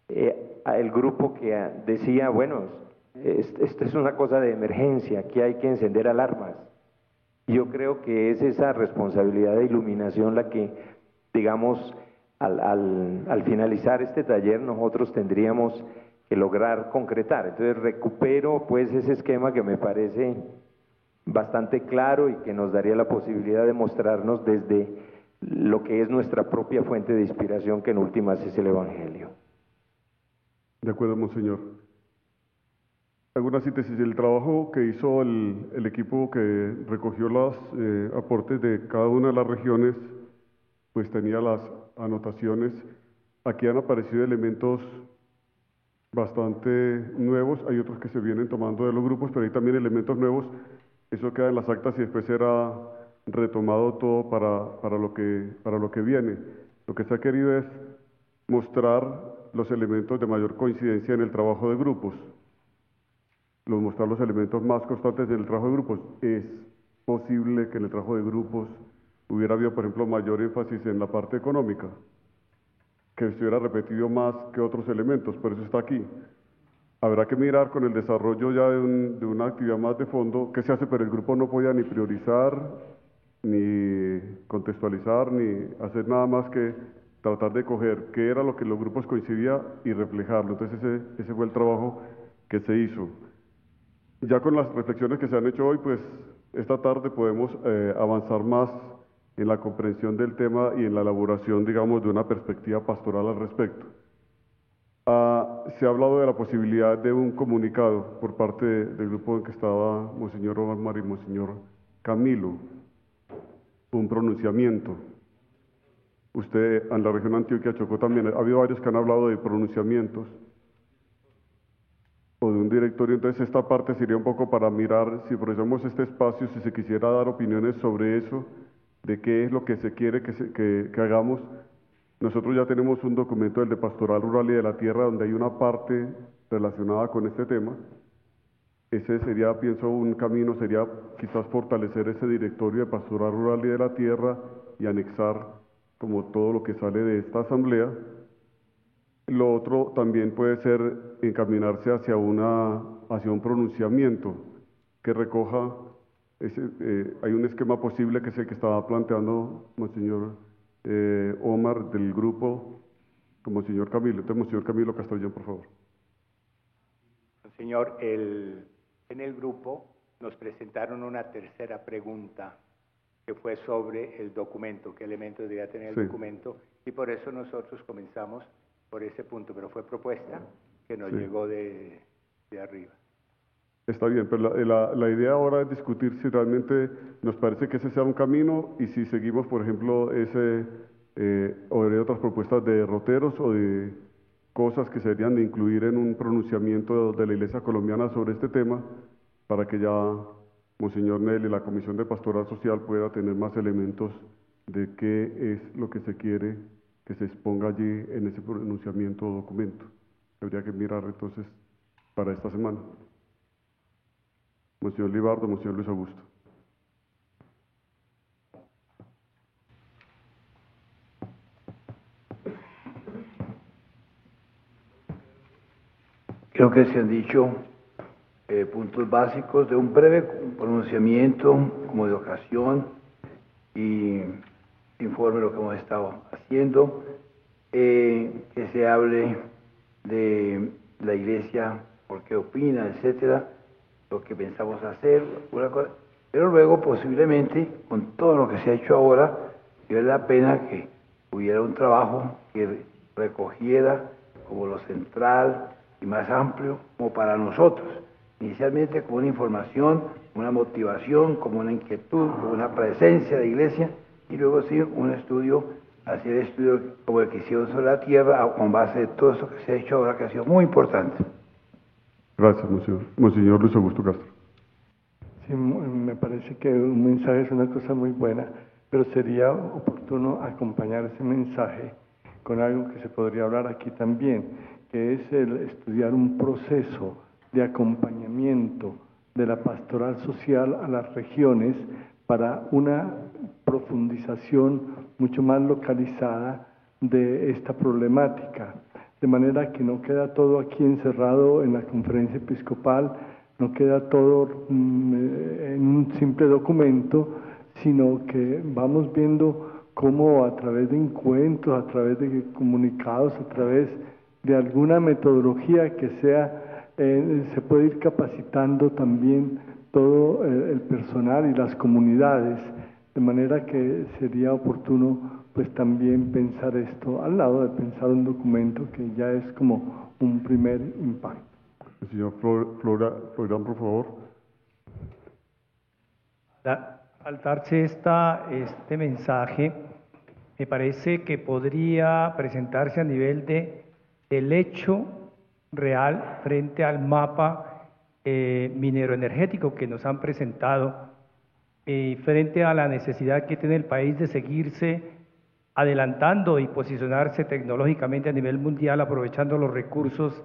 El grupo que decía, bueno, esto es una cosa de emergencia, aquí hay que encender alarmas. Yo creo que es esa responsabilidad de iluminación la que, digamos, al finalizar este taller nosotros tendríamos que lograr concretar. Entonces recupero pues ese esquema que me parece bastante claro y que nos daría la posibilidad de mostrarnos desde lo que es nuestra propia fuente de inspiración, que en últimas es el Evangelio. De acuerdo, monseñor. Alguna síntesis. El trabajo que hizo el equipo que recogió los aportes de cada una de las regiones, pues tenía las anotaciones. Aquí han aparecido elementos bastante nuevos, hay otros que se vienen tomando de los grupos, pero hay también elementos nuevos. Eso queda en las actas y después será retomado todo para lo que viene. Lo que se ha querido es mostrar los elementos de mayor coincidencia en el trabajo de grupos, mostrar los elementos más constantes del trabajo de grupos. Es posible que en el trabajo de grupos hubiera habido, por ejemplo, mayor énfasis en la parte económica, que se hubiera repetido más que otros elementos, por eso está aquí. Habrá que mirar con el desarrollo ya de una actividad más de fondo, qué se hace, pero el grupo no podía ni priorizar, ni contextualizar, ni hacer nada más que tratar de coger qué era lo que los grupos coincidía y reflejarlo. Entonces ese fue el trabajo que se hizo. Ya con las reflexiones que se han hecho hoy, pues esta tarde podemos avanzar más en la comprensión del tema y en la elaboración, digamos, de una perspectiva pastoral al respecto. Se ha hablado de la posibilidad de un comunicado por parte del grupo en que estaba Monseñor Omar y Monseñor Camilo, un pronunciamiento. Usted, en la región Antioquia Chocó también, ha habido varios que han hablado de pronunciamientos o de un directorio. Entonces esta parte sería un poco para mirar, si aprovechamos este espacio, si se quisiera dar opiniones sobre eso, de qué es lo que se quiere que hagamos. Nosotros ya tenemos un documento del de Pastoral Rural y de la Tierra donde hay una parte relacionada con este tema. Ese sería, pienso, un camino, sería quizás fortalecer ese directorio de Pastoral Rural y de la Tierra y anexar como todo lo que sale de esta asamblea. Lo otro también puede ser encaminarse hacia un pronunciamiento que recoja, hay un esquema posible que es el que estaba planteando Monseñor Omar del grupo, como Monseñor Camilo. Entonces, Monseñor Camilo Castellón, por favor. Señor, en el grupo nos presentaron una tercera pregunta que fue sobre el documento, qué elementos debía tener el documento, y por eso nosotros comenzamos por ese punto, pero fue propuesta que nos llegó de arriba. Está bien, pero la idea ahora es discutir si realmente nos parece que ese sea un camino y si seguimos, por ejemplo, o hay otras propuestas de derroteros o de cosas que se deberían de incluir en un pronunciamiento de la Iglesia colombiana sobre este tema, para que ya Monseñor Nelly y la Comisión de Pastoral Social pueda tener más elementos de qué es lo que se quiere que se exponga allí en ese pronunciamiento o documento. Habría que mirar entonces para esta semana. Monseñor Libardo, Monseñor Luis Augusto. Creo que se han dicho puntos básicos de un breve pronunciamiento como de ocasión y informe lo que hemos estado haciendo, que se hable de la Iglesia, por qué opina, etcétera, lo que pensamos hacer, una cosa, pero luego posiblemente con todo lo que se ha hecho ahora, vale la pena que hubiera un trabajo que recogiera como lo central y más amplio como para nosotros, inicialmente como una información, una motivación, como una inquietud, como una presencia de Iglesia, y luego sí un estudio, hacer estudio como el que hicieron sobre la tierra, con base de todo eso que se ha hecho ahora, que ha sido muy importante. Gracias, Monseñor. Monseñor Luis Augusto Castro. Sí, me parece que un mensaje es una cosa muy buena, pero sería oportuno acompañar ese mensaje con algo que se podría hablar aquí también, que es el estudiar un proceso de acompañamiento de la pastoral social a las regiones para una profundización mucho más localizada de esta problemática, de manera que no queda todo aquí encerrado en la conferencia episcopal, no queda todo en un simple documento, sino que vamos viendo cómo a través de encuentros, a través de comunicados, a través de alguna metodología que sea, se puede ir capacitando también todo el personal y las comunidades De manera que sería oportuno pues también pensar esto al lado de pensar un documento que ya es como un primer impacto. El señor Florán, por favor. Al darse este mensaje, me parece que podría presentarse a nivel del hecho real frente al mapa minero energético que nos han presentado, frente a la necesidad que tiene el país de seguirse adelantando y posicionarse tecnológicamente a nivel mundial, aprovechando los recursos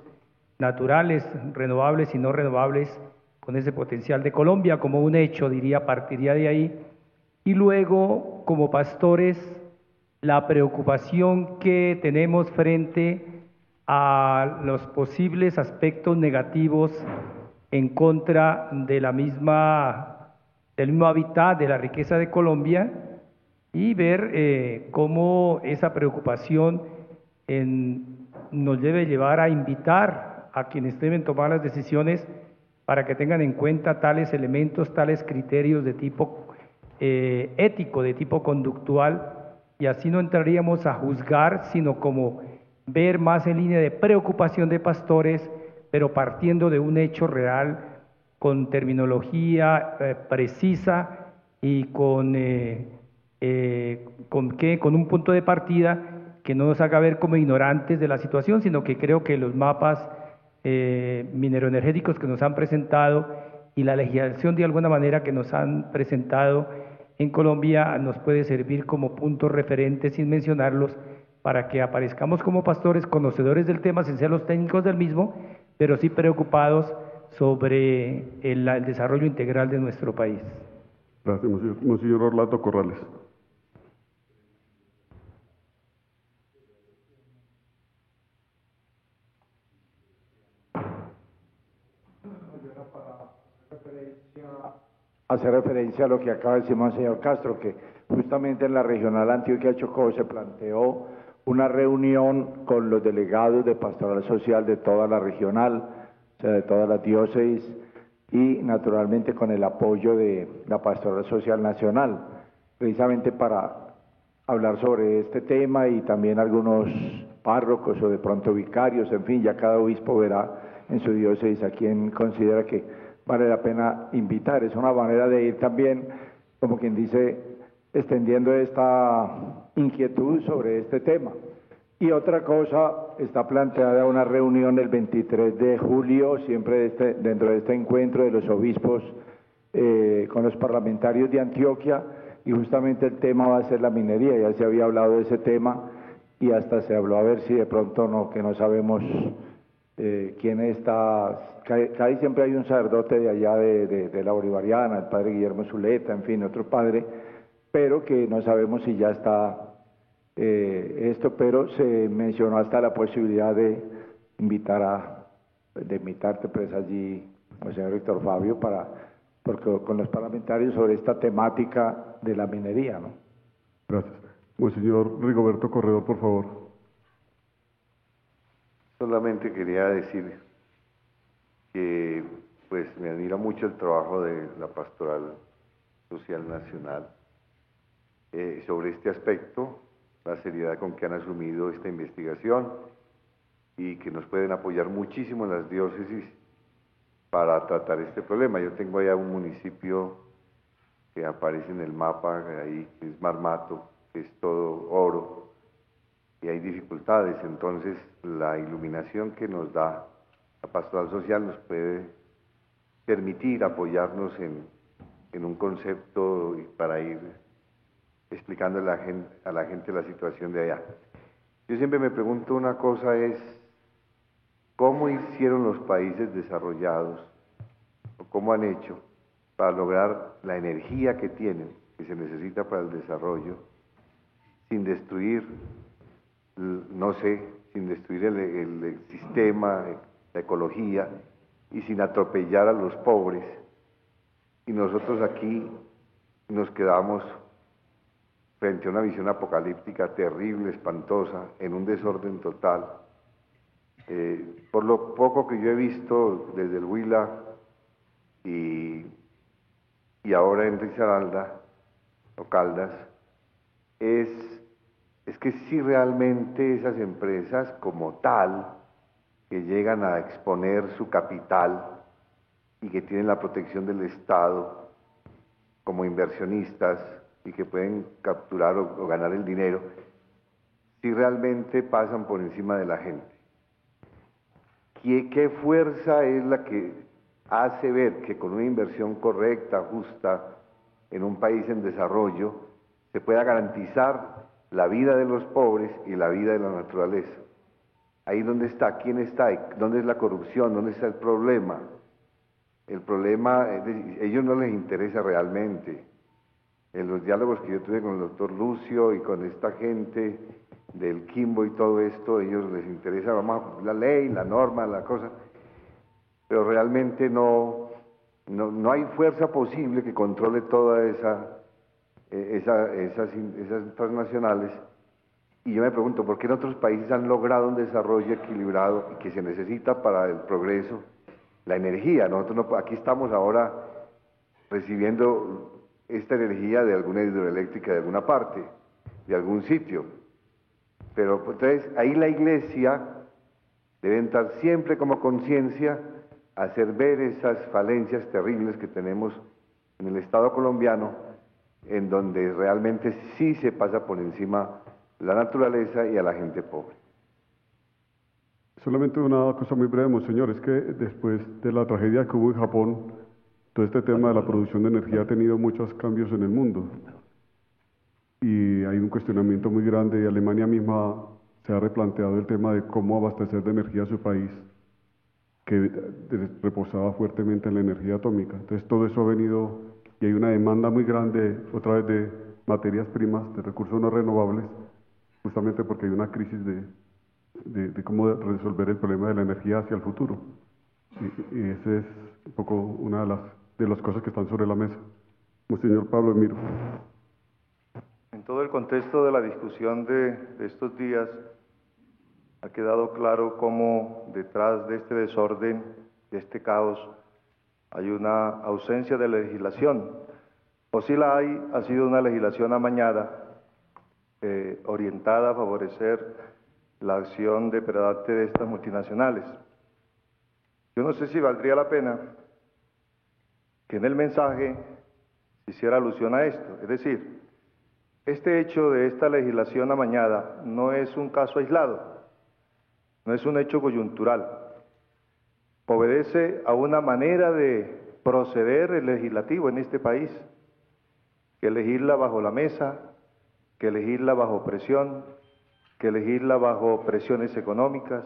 naturales, renovables y no renovables, con ese potencial de Colombia como un hecho, diría, partiría de ahí. Y luego, como pastores, la preocupación que tenemos frente a los posibles aspectos negativos en contra de del mismo hábitat, de la riqueza de Colombia, y ver cómo esa preocupación nos debe llevar a invitar a quienes deben tomar las decisiones para que tengan en cuenta tales elementos, tales criterios de tipo ético, de tipo conductual, y así no entraríamos a juzgar, sino como ver más en línea de preocupación de pastores, pero partiendo de un hecho real, con terminología precisa y con un punto de partida que no nos haga ver como ignorantes de la situación, sino que creo que los mapas mineroenergéticos que nos han presentado y la legislación de alguna manera que nos han presentado en Colombia nos puede servir como puntos referentes, sin mencionarlos, para que aparezcamos como pastores conocedores del tema, sin ser los técnicos del mismo, pero sí preocupados sobre el desarrollo integral de nuestro país. Gracias, Monseñor Orlando Corrales. Hace referencia a lo que acaba de decir el señor Castro, que justamente en la regional Antioquia-Chocó se planteó una reunión con los delegados de Pastoral Social de toda la regional, o sea, de toda la diócesis, y naturalmente con el apoyo de la Pastoral Social Nacional, precisamente para hablar sobre este tema, y también algunos párrocos o de pronto vicarios, en fin, ya cada obispo verá en su diócesis a quien considera que vale la pena invitar. Es una manera de ir también, como quien dice, extendiendo esta inquietud sobre este tema. Y otra cosa, está planteada una reunión el 23 de julio, siempre dentro de este encuentro de los obispos con los parlamentarios de Antioquia, y justamente el tema va a ser la minería. Ya se había hablado de ese tema y hasta se habló a ver si de pronto no, que no sabemos quién está. Casi siempre hay un sacerdote de allá de la Bolivariana, el padre Guillermo Zuleta, en fin, otro padre, pero que no sabemos si ya está esto, pero se mencionó hasta la posibilidad de invitarte pues allí, el señor Víctor Fabio, porque con los parlamentarios sobre esta temática de la minería, ¿no? Gracias. Monseñor Rigoberto Corredor, por favor. Solamente quería decir que pues me admira mucho el trabajo de la Pastoral Social Nacional sobre este aspecto, la seriedad con que han asumido esta investigación y que nos pueden apoyar muchísimo en las diócesis para tratar este problema. Yo tengo allá un municipio que aparece en el mapa, ahí, que es Marmato, que es todo oro, y hay dificultades. Entonces la iluminación que nos da la Pastoral Social nos puede permitir apoyarnos en un concepto para ir explicándole a la gente la situación de allá. Yo siempre me pregunto una cosa, es ¿cómo hicieron los países desarrollados o cómo han hecho para lograr la energía que tienen, que se necesita para el desarrollo, sin destruir, no sé, sin destruir el sistema, la ecología, y sin atropellar a los pobres? Y nosotros aquí nos quedamos frente a una visión apocalíptica terrible, espantosa, en un desorden total. Por lo poco que yo he visto desde el Huila y ahora en Risaralda, o Caldas, es que si realmente esas empresas como tal, que llegan a exponer su capital y que tienen la protección del Estado como inversionistas y que pueden capturar o ganar el dinero, si realmente pasan por encima de la gente. ¿Qué fuerza es la que hace ver que con una inversión correcta, justa, en un país en desarrollo, se pueda garantizar la vida de los pobres y la vida de la naturaleza? Ahí dónde está, quién está, dónde es la corrupción, dónde está el problema. El problema, a ellos no les interesa realmente. En los diálogos que yo tuve con el doctor Lucio y con esta gente del Quimbo y todo esto, a ellos les interesa, vamos a cumplir la ley, la norma, la cosa, pero realmente no hay fuerza posible que controle todas esas transnacionales. Y yo me pregunto, ¿por qué en otros países han logrado un desarrollo equilibrado y que se necesita para el progreso la energía? Nosotros no, aquí estamos ahora recibiendo esta energía de alguna hidroeléctrica de alguna parte, de algún sitio. Pero entonces ahí la Iglesia debe entrar siempre como conciencia a hacer ver esas falencias terribles que tenemos en el Estado colombiano, en donde realmente sí se pasa por encima la naturaleza y a la gente pobre. Solamente una cosa muy breve, monseñor, es que después de la tragedia que hubo en Japón, todo este tema de la producción de energía ha tenido muchos cambios en el mundo. Y hay un cuestionamiento muy grande y Alemania misma se ha replanteado el tema de cómo abastecer de energía a su país, que reposaba fuertemente en la energía atómica. Entonces todo eso ha venido y hay una demanda muy grande otra vez de materias primas, de recursos no renovables, justamente porque hay una crisis de cómo resolver el problema de la energía hacia el futuro. Y esa es un poco una de las cosas que están sobre la mesa. Monseñor Pablo Emiro. En todo el contexto de la discusión de estos días, ha quedado claro cómo detrás de este desorden, de este caos, hay una ausencia de legislación. O si la hay, ha sido una legislación amañada, orientada a favorecer la acción depredante de estas multinacionales. Yo no sé si valdría la pena que en el mensaje se hiciera alusión a esto, es decir, este hecho de esta legislación amañada no es un caso aislado, no es un hecho coyuntural, obedece a una manera de proceder el legislativo en este país, que legisla bajo la mesa, que legisla bajo presión, que legisla bajo presiones económicas,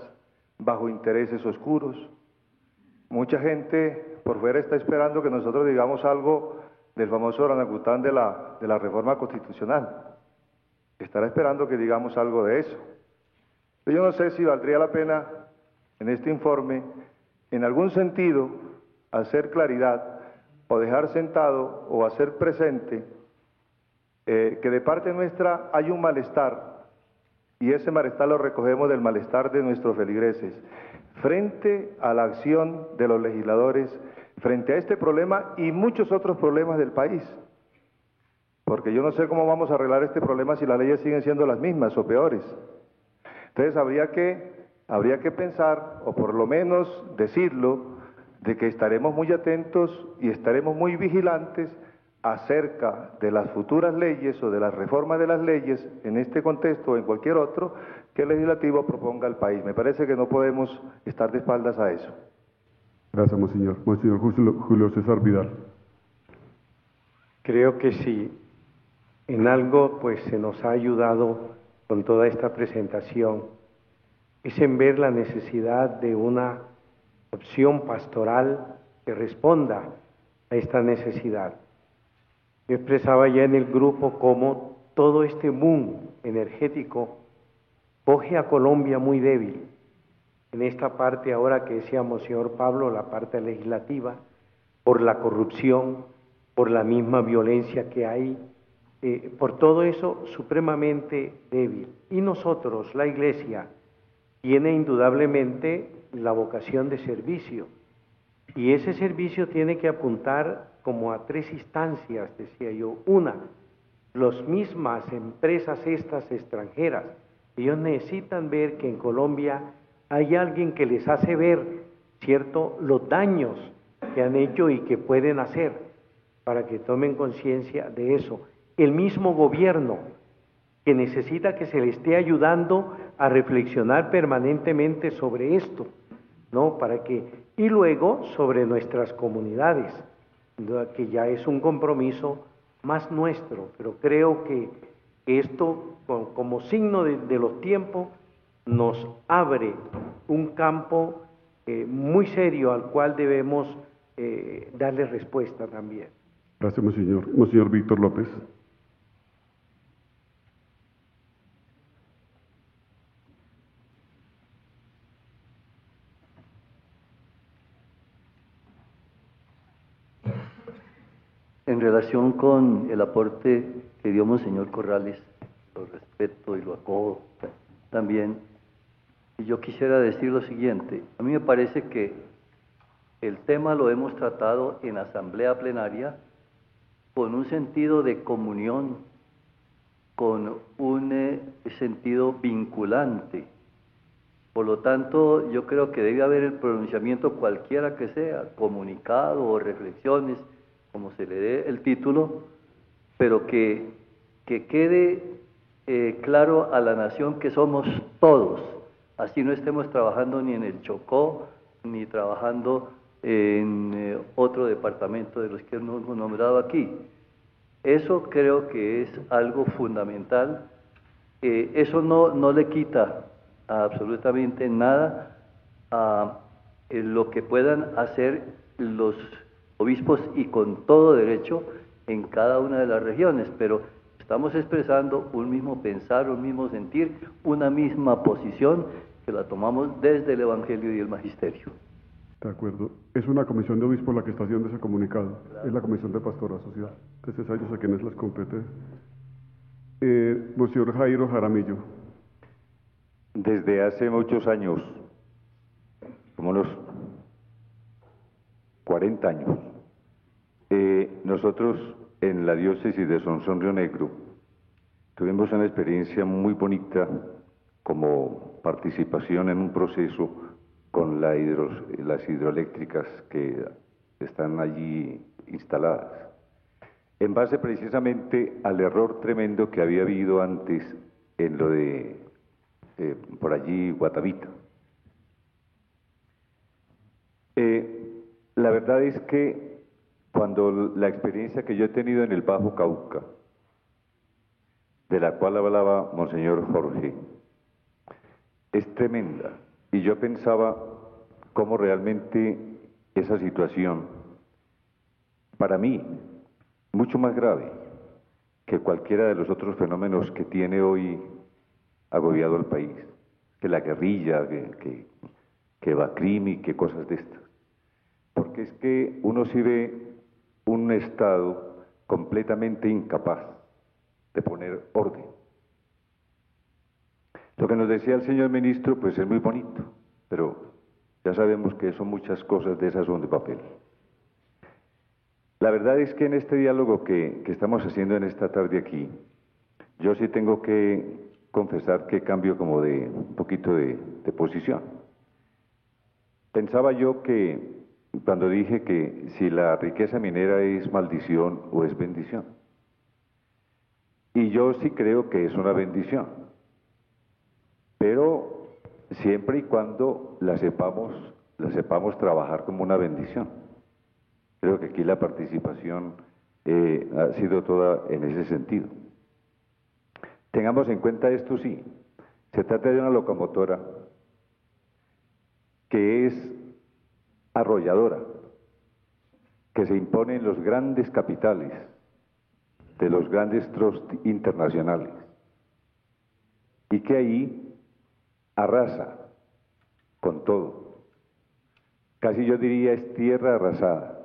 bajo intereses oscuros. Mucha gente por fuera está esperando que nosotros digamos algo del famoso orangután de la reforma constitucional. Estará esperando que digamos algo de eso. Yo no sé si valdría la pena en este informe, en algún sentido, hacer claridad o dejar sentado o hacer presente que de parte nuestra hay un malestar, y ese malestar lo recogemos del malestar de nuestros feligreses, frente a la acción de los legisladores, frente a este problema y muchos otros problemas del país. Porque yo no sé cómo vamos a arreglar este problema si las leyes siguen siendo las mismas o peores. Entonces habría que pensar, o por lo menos decirlo, de que estaremos muy atentos y estaremos muy vigilantes acerca de las futuras leyes o de las reformas de las leyes en este contexto o en cualquier otro que el legislativo proponga al país. Me parece que no podemos estar de espaldas a eso. Gracias, monseñor. Monseñor Julio César Vidal. Creo que si en algo pues se nos ha ayudado con toda esta presentación es en ver la necesidad de una opción pastoral que responda a esta necesidad. Yo expresaba ya en el grupo cómo todo este boom energético coge a Colombia muy débil. En esta parte ahora que decíamos, señor Pablo, la parte legislativa, por la corrupción, por la misma violencia que hay, por todo eso supremamente débil. Y nosotros, la Iglesia, tiene indudablemente la vocación de servicio. Y ese servicio tiene que apuntar como a tres instancias, decía yo. Una, las mismas empresas estas extranjeras, ellos necesitan ver que en Colombia hay alguien que les hace ver, ¿cierto?, los daños que han hecho y que pueden hacer, para que tomen conciencia de eso. El mismo gobierno, que necesita que se le esté ayudando a reflexionar permanentemente sobre esto, ¿no? Y luego sobre nuestras comunidades, que ya es un compromiso más nuestro, pero creo que esto, como signo de los tiempos, nos abre un campo muy serio al cual debemos darle respuesta también. Gracias, monseñor. Monseñor Víctor López. En relación con el aporte que dio Monseñor Corrales, lo respeto y lo acojo también, y yo quisiera decir lo siguiente: a mí me parece que el tema lo hemos tratado en asamblea plenaria con un sentido de comunión, con un sentido vinculante. Por lo tanto, yo creo que debe haber el pronunciamiento, cualquiera que sea, comunicado o reflexiones, como se le dé el título, pero que quede claro a la nación que somos todos, así no estemos trabajando ni en el Chocó, ni trabajando en otro departamento de los que hemos nombrado aquí. Eso creo que es algo fundamental. Eso no le quita absolutamente nada a lo que puedan hacer los obispos, y con todo derecho, en cada una de las regiones, pero estamos expresando un mismo pensar, un mismo sentir, una misma posición que la tomamos desde el Evangelio y el Magisterio. De acuerdo. Es una comisión de obispos la que está haciendo ese comunicado. Claro. Es la Comisión de Pastoral Social. Entonces a ellos a quienes les compete. Monseñor Jairo Jaramillo. Desde hace muchos años, como unos 40 años, nosotros en la diócesis de Sonsón Río Negro tuvimos una experiencia muy bonita como participación en un proceso con las hidroeléctricas que están allí instaladas, en base precisamente al error tremendo que había habido antes en lo de por allí Guatavita. La verdad es que cuando la experiencia que yo he tenido en el Bajo Cauca, de la cual hablaba Monseñor Jorge, es tremenda, y yo pensaba cómo realmente esa situación, para mí, mucho más grave que cualquiera de los otros fenómenos que tiene hoy agobiado al país, que la guerrilla, que Bacrimi, que cosas de estas. Porque es que uno sí ve un Estado completamente incapaz de poner orden. Lo que nos decía el señor ministro, pues es muy bonito, pero ya sabemos que son muchas cosas de esas son de papel. La verdad es que en este diálogo que estamos haciendo en esta tarde aquí, yo sí tengo que confesar que cambio como de un poquito de posición. Pensaba yo que cuando dije que si la riqueza minera es maldición o es bendición. Y yo sí creo que es una bendición, pero siempre y cuando la sepamos trabajar como una bendición. Creo que aquí la participación ha sido toda en ese sentido. Tengamos en cuenta esto, sí, se trata de una locomotora que es arrolladora, que se impone en los grandes capitales de los grandes trusts internacionales y que ahí arrasa con todo. Casi yo diría es tierra arrasada.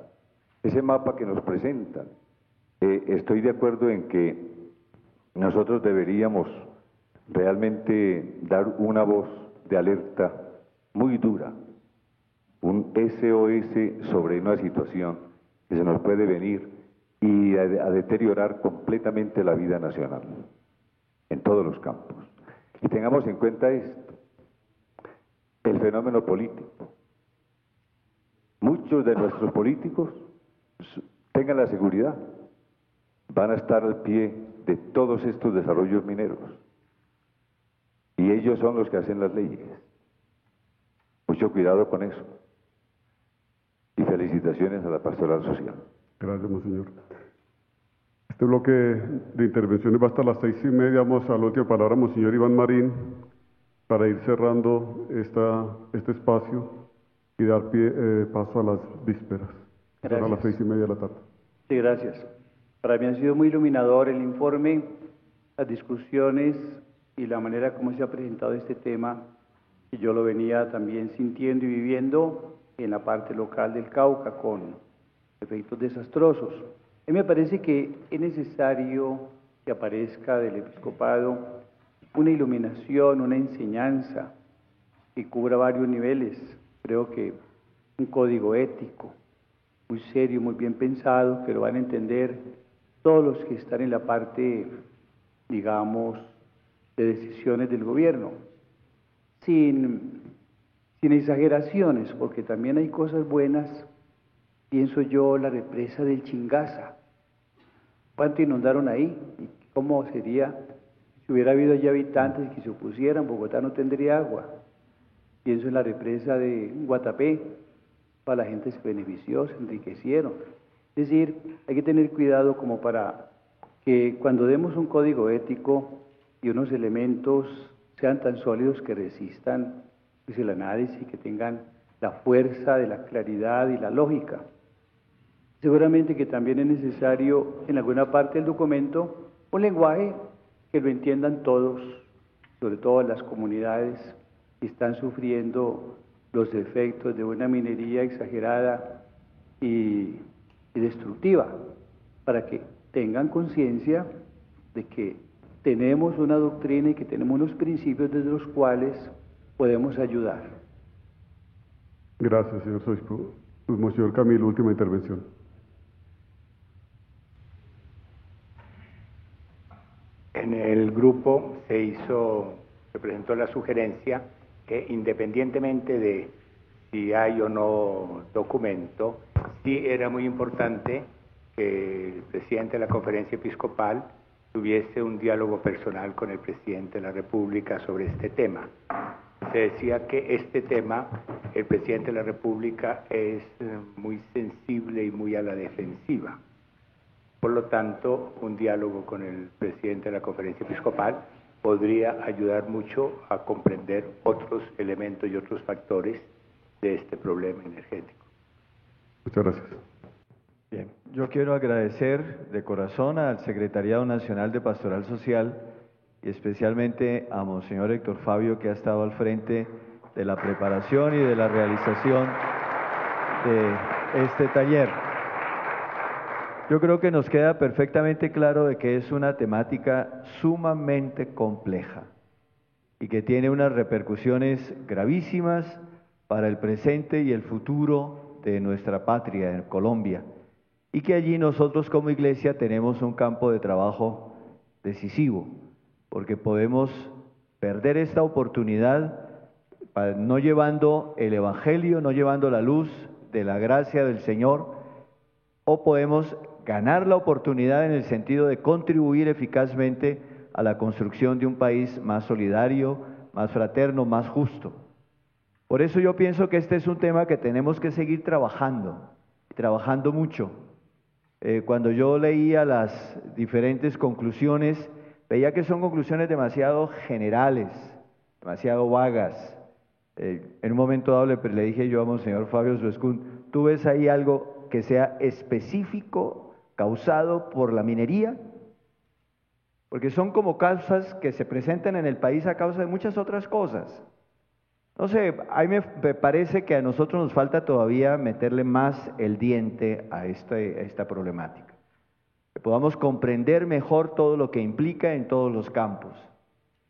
Ese mapa que nos presentan, estoy de acuerdo en que nosotros deberíamos realmente dar una voz de alerta muy dura, un SOS sobre una situación que se nos puede venir y a deteriorar completamente la vida nacional en todos los campos. Y tengamos en cuenta esto, el fenómeno político. Muchos de nuestros políticos, tengan la seguridad, van a estar al pie de todos estos desarrollos mineros. Y ellos son los que hacen las leyes. Mucho cuidado con eso. Y felicitaciones a la Pastoral Social. Gracias, monseñor. Este bloque de intervenciones va hasta las 6:30. Vamos a la última palabra, monseñor Iván Marín, para ir cerrando este espacio y dar paso a las vísperas. Gracias. A las 6:30 de la tarde. Sí, gracias. Para mí ha sido muy iluminador el informe, las discusiones y la manera como se ha presentado este tema, y yo lo venía también sintiendo y viviendo en la parte local del Cauca con efectos desastrosos. A mí me parece que es necesario que aparezca del episcopado una iluminación, una enseñanza que cubra varios niveles. Creo que un código ético muy serio, muy bien pensado, que lo van a entender todos los que están en la parte, digamos, de decisiones del gobierno, sin exageraciones, porque también hay cosas buenas. Pienso yo la represa del Chingaza. ¿Cuánto inundaron ahí? ¿Y cómo sería si hubiera habido allí habitantes que se opusieran? Bogotá no tendría agua. Pienso en la represa de Guatapé. Para la gente se benefició, se enriquecieron. Es decir, hay que tener cuidado como para que cuando demos un código ético y unos elementos sean tan sólidos que resistan pues, el análisis, que tengan la fuerza de la claridad y la lógica. Seguramente que también es necesario en alguna parte del documento un lenguaje que lo entiendan todos, sobre todo las comunidades que están sufriendo los efectos de una minería exagerada y destructiva, para que tengan conciencia de que tenemos una doctrina y que tenemos unos principios desde los cuales podemos ayudar. Gracias, señor Obispo. Monseñor Camilo, última intervención. En el grupo se presentó la sugerencia que independientemente de si hay o no documento, sí era muy importante que el presidente de la Conferencia Episcopal tuviese un diálogo personal con el presidente de la República sobre este tema. Se decía que este tema, el presidente de la República es muy sensible y muy a la defensiva. Por lo tanto, un diálogo con el presidente de la Conferencia Episcopal podría ayudar mucho a comprender otros elementos y otros factores de este problema energético. Muchas gracias. Bien, yo quiero agradecer de corazón al Secretariado Nacional de Pastoral Social y especialmente a Monseñor Héctor Fabio, que ha estado al frente de la preparación y de la realización de este taller. Yo creo que nos queda perfectamente claro de que es una temática sumamente compleja y que tiene unas repercusiones gravísimas para el presente y el futuro de nuestra patria, en Colombia, y que allí nosotros como Iglesia tenemos un campo de trabajo decisivo, porque podemos perder esta oportunidad no llevando el Evangelio, no llevando la luz de la gracia del Señor, o podemos ganar la oportunidad en el sentido de contribuir eficazmente a la construcción de un país más solidario, más fraterno, más justo. Por eso yo pienso que este es un tema que tenemos que seguir trabajando mucho. Cuando yo leía las diferentes conclusiones, veía que son conclusiones demasiado generales, demasiado vagas. En un momento dado le dije yo a Monseñor Fabio Suescún, ¿tú ves ahí algo que sea específico causado por la minería? Porque son como causas que se presentan en el país a causa de muchas otras cosas. No sé, a mí me parece que a nosotros nos falta todavía meterle más el diente a esta problemática. Que podamos comprender mejor todo lo que implica en todos los campos.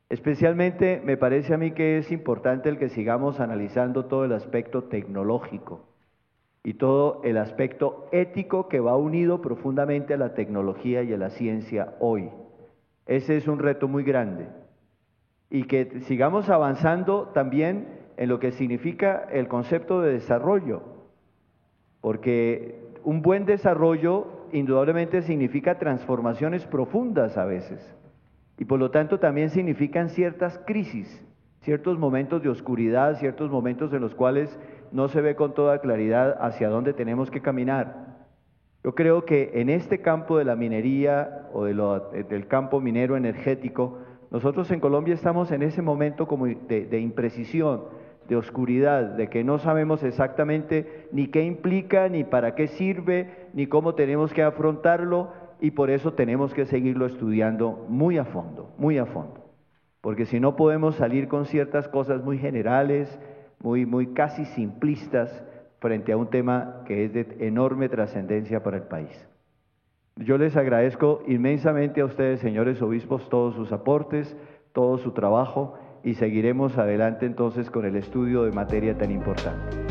Especialmente me parece a mí que es importante el que sigamos analizando todo el aspecto tecnológico. y todo el aspecto ético que va unido profundamente a la tecnología y a la ciencia hoy. Ese es un reto muy grande. Y que sigamos avanzando también en lo que significa el concepto de desarrollo, porque un buen desarrollo indudablemente significa transformaciones profundas a veces, y por lo tanto también significan ciertas crisis, ciertos momentos de oscuridad, ciertos momentos en los cuales no se ve con toda claridad hacia dónde tenemos que caminar. Yo creo que en este campo de la minería o del campo minero energético, nosotros en Colombia estamos en ese momento como de imprecisión, de oscuridad, de que no sabemos exactamente ni qué implica, ni para qué sirve, ni cómo tenemos que afrontarlo, y por eso tenemos que seguirlo estudiando muy a fondo, porque si no podemos salir con ciertas cosas muy generales, muy casi simplistas, frente a un tema que es de enorme trascendencia para el país. Yo les agradezco inmensamente a ustedes, señores obispos, todos sus aportes, todo su trabajo, y seguiremos adelante entonces con el estudio de materia tan importante.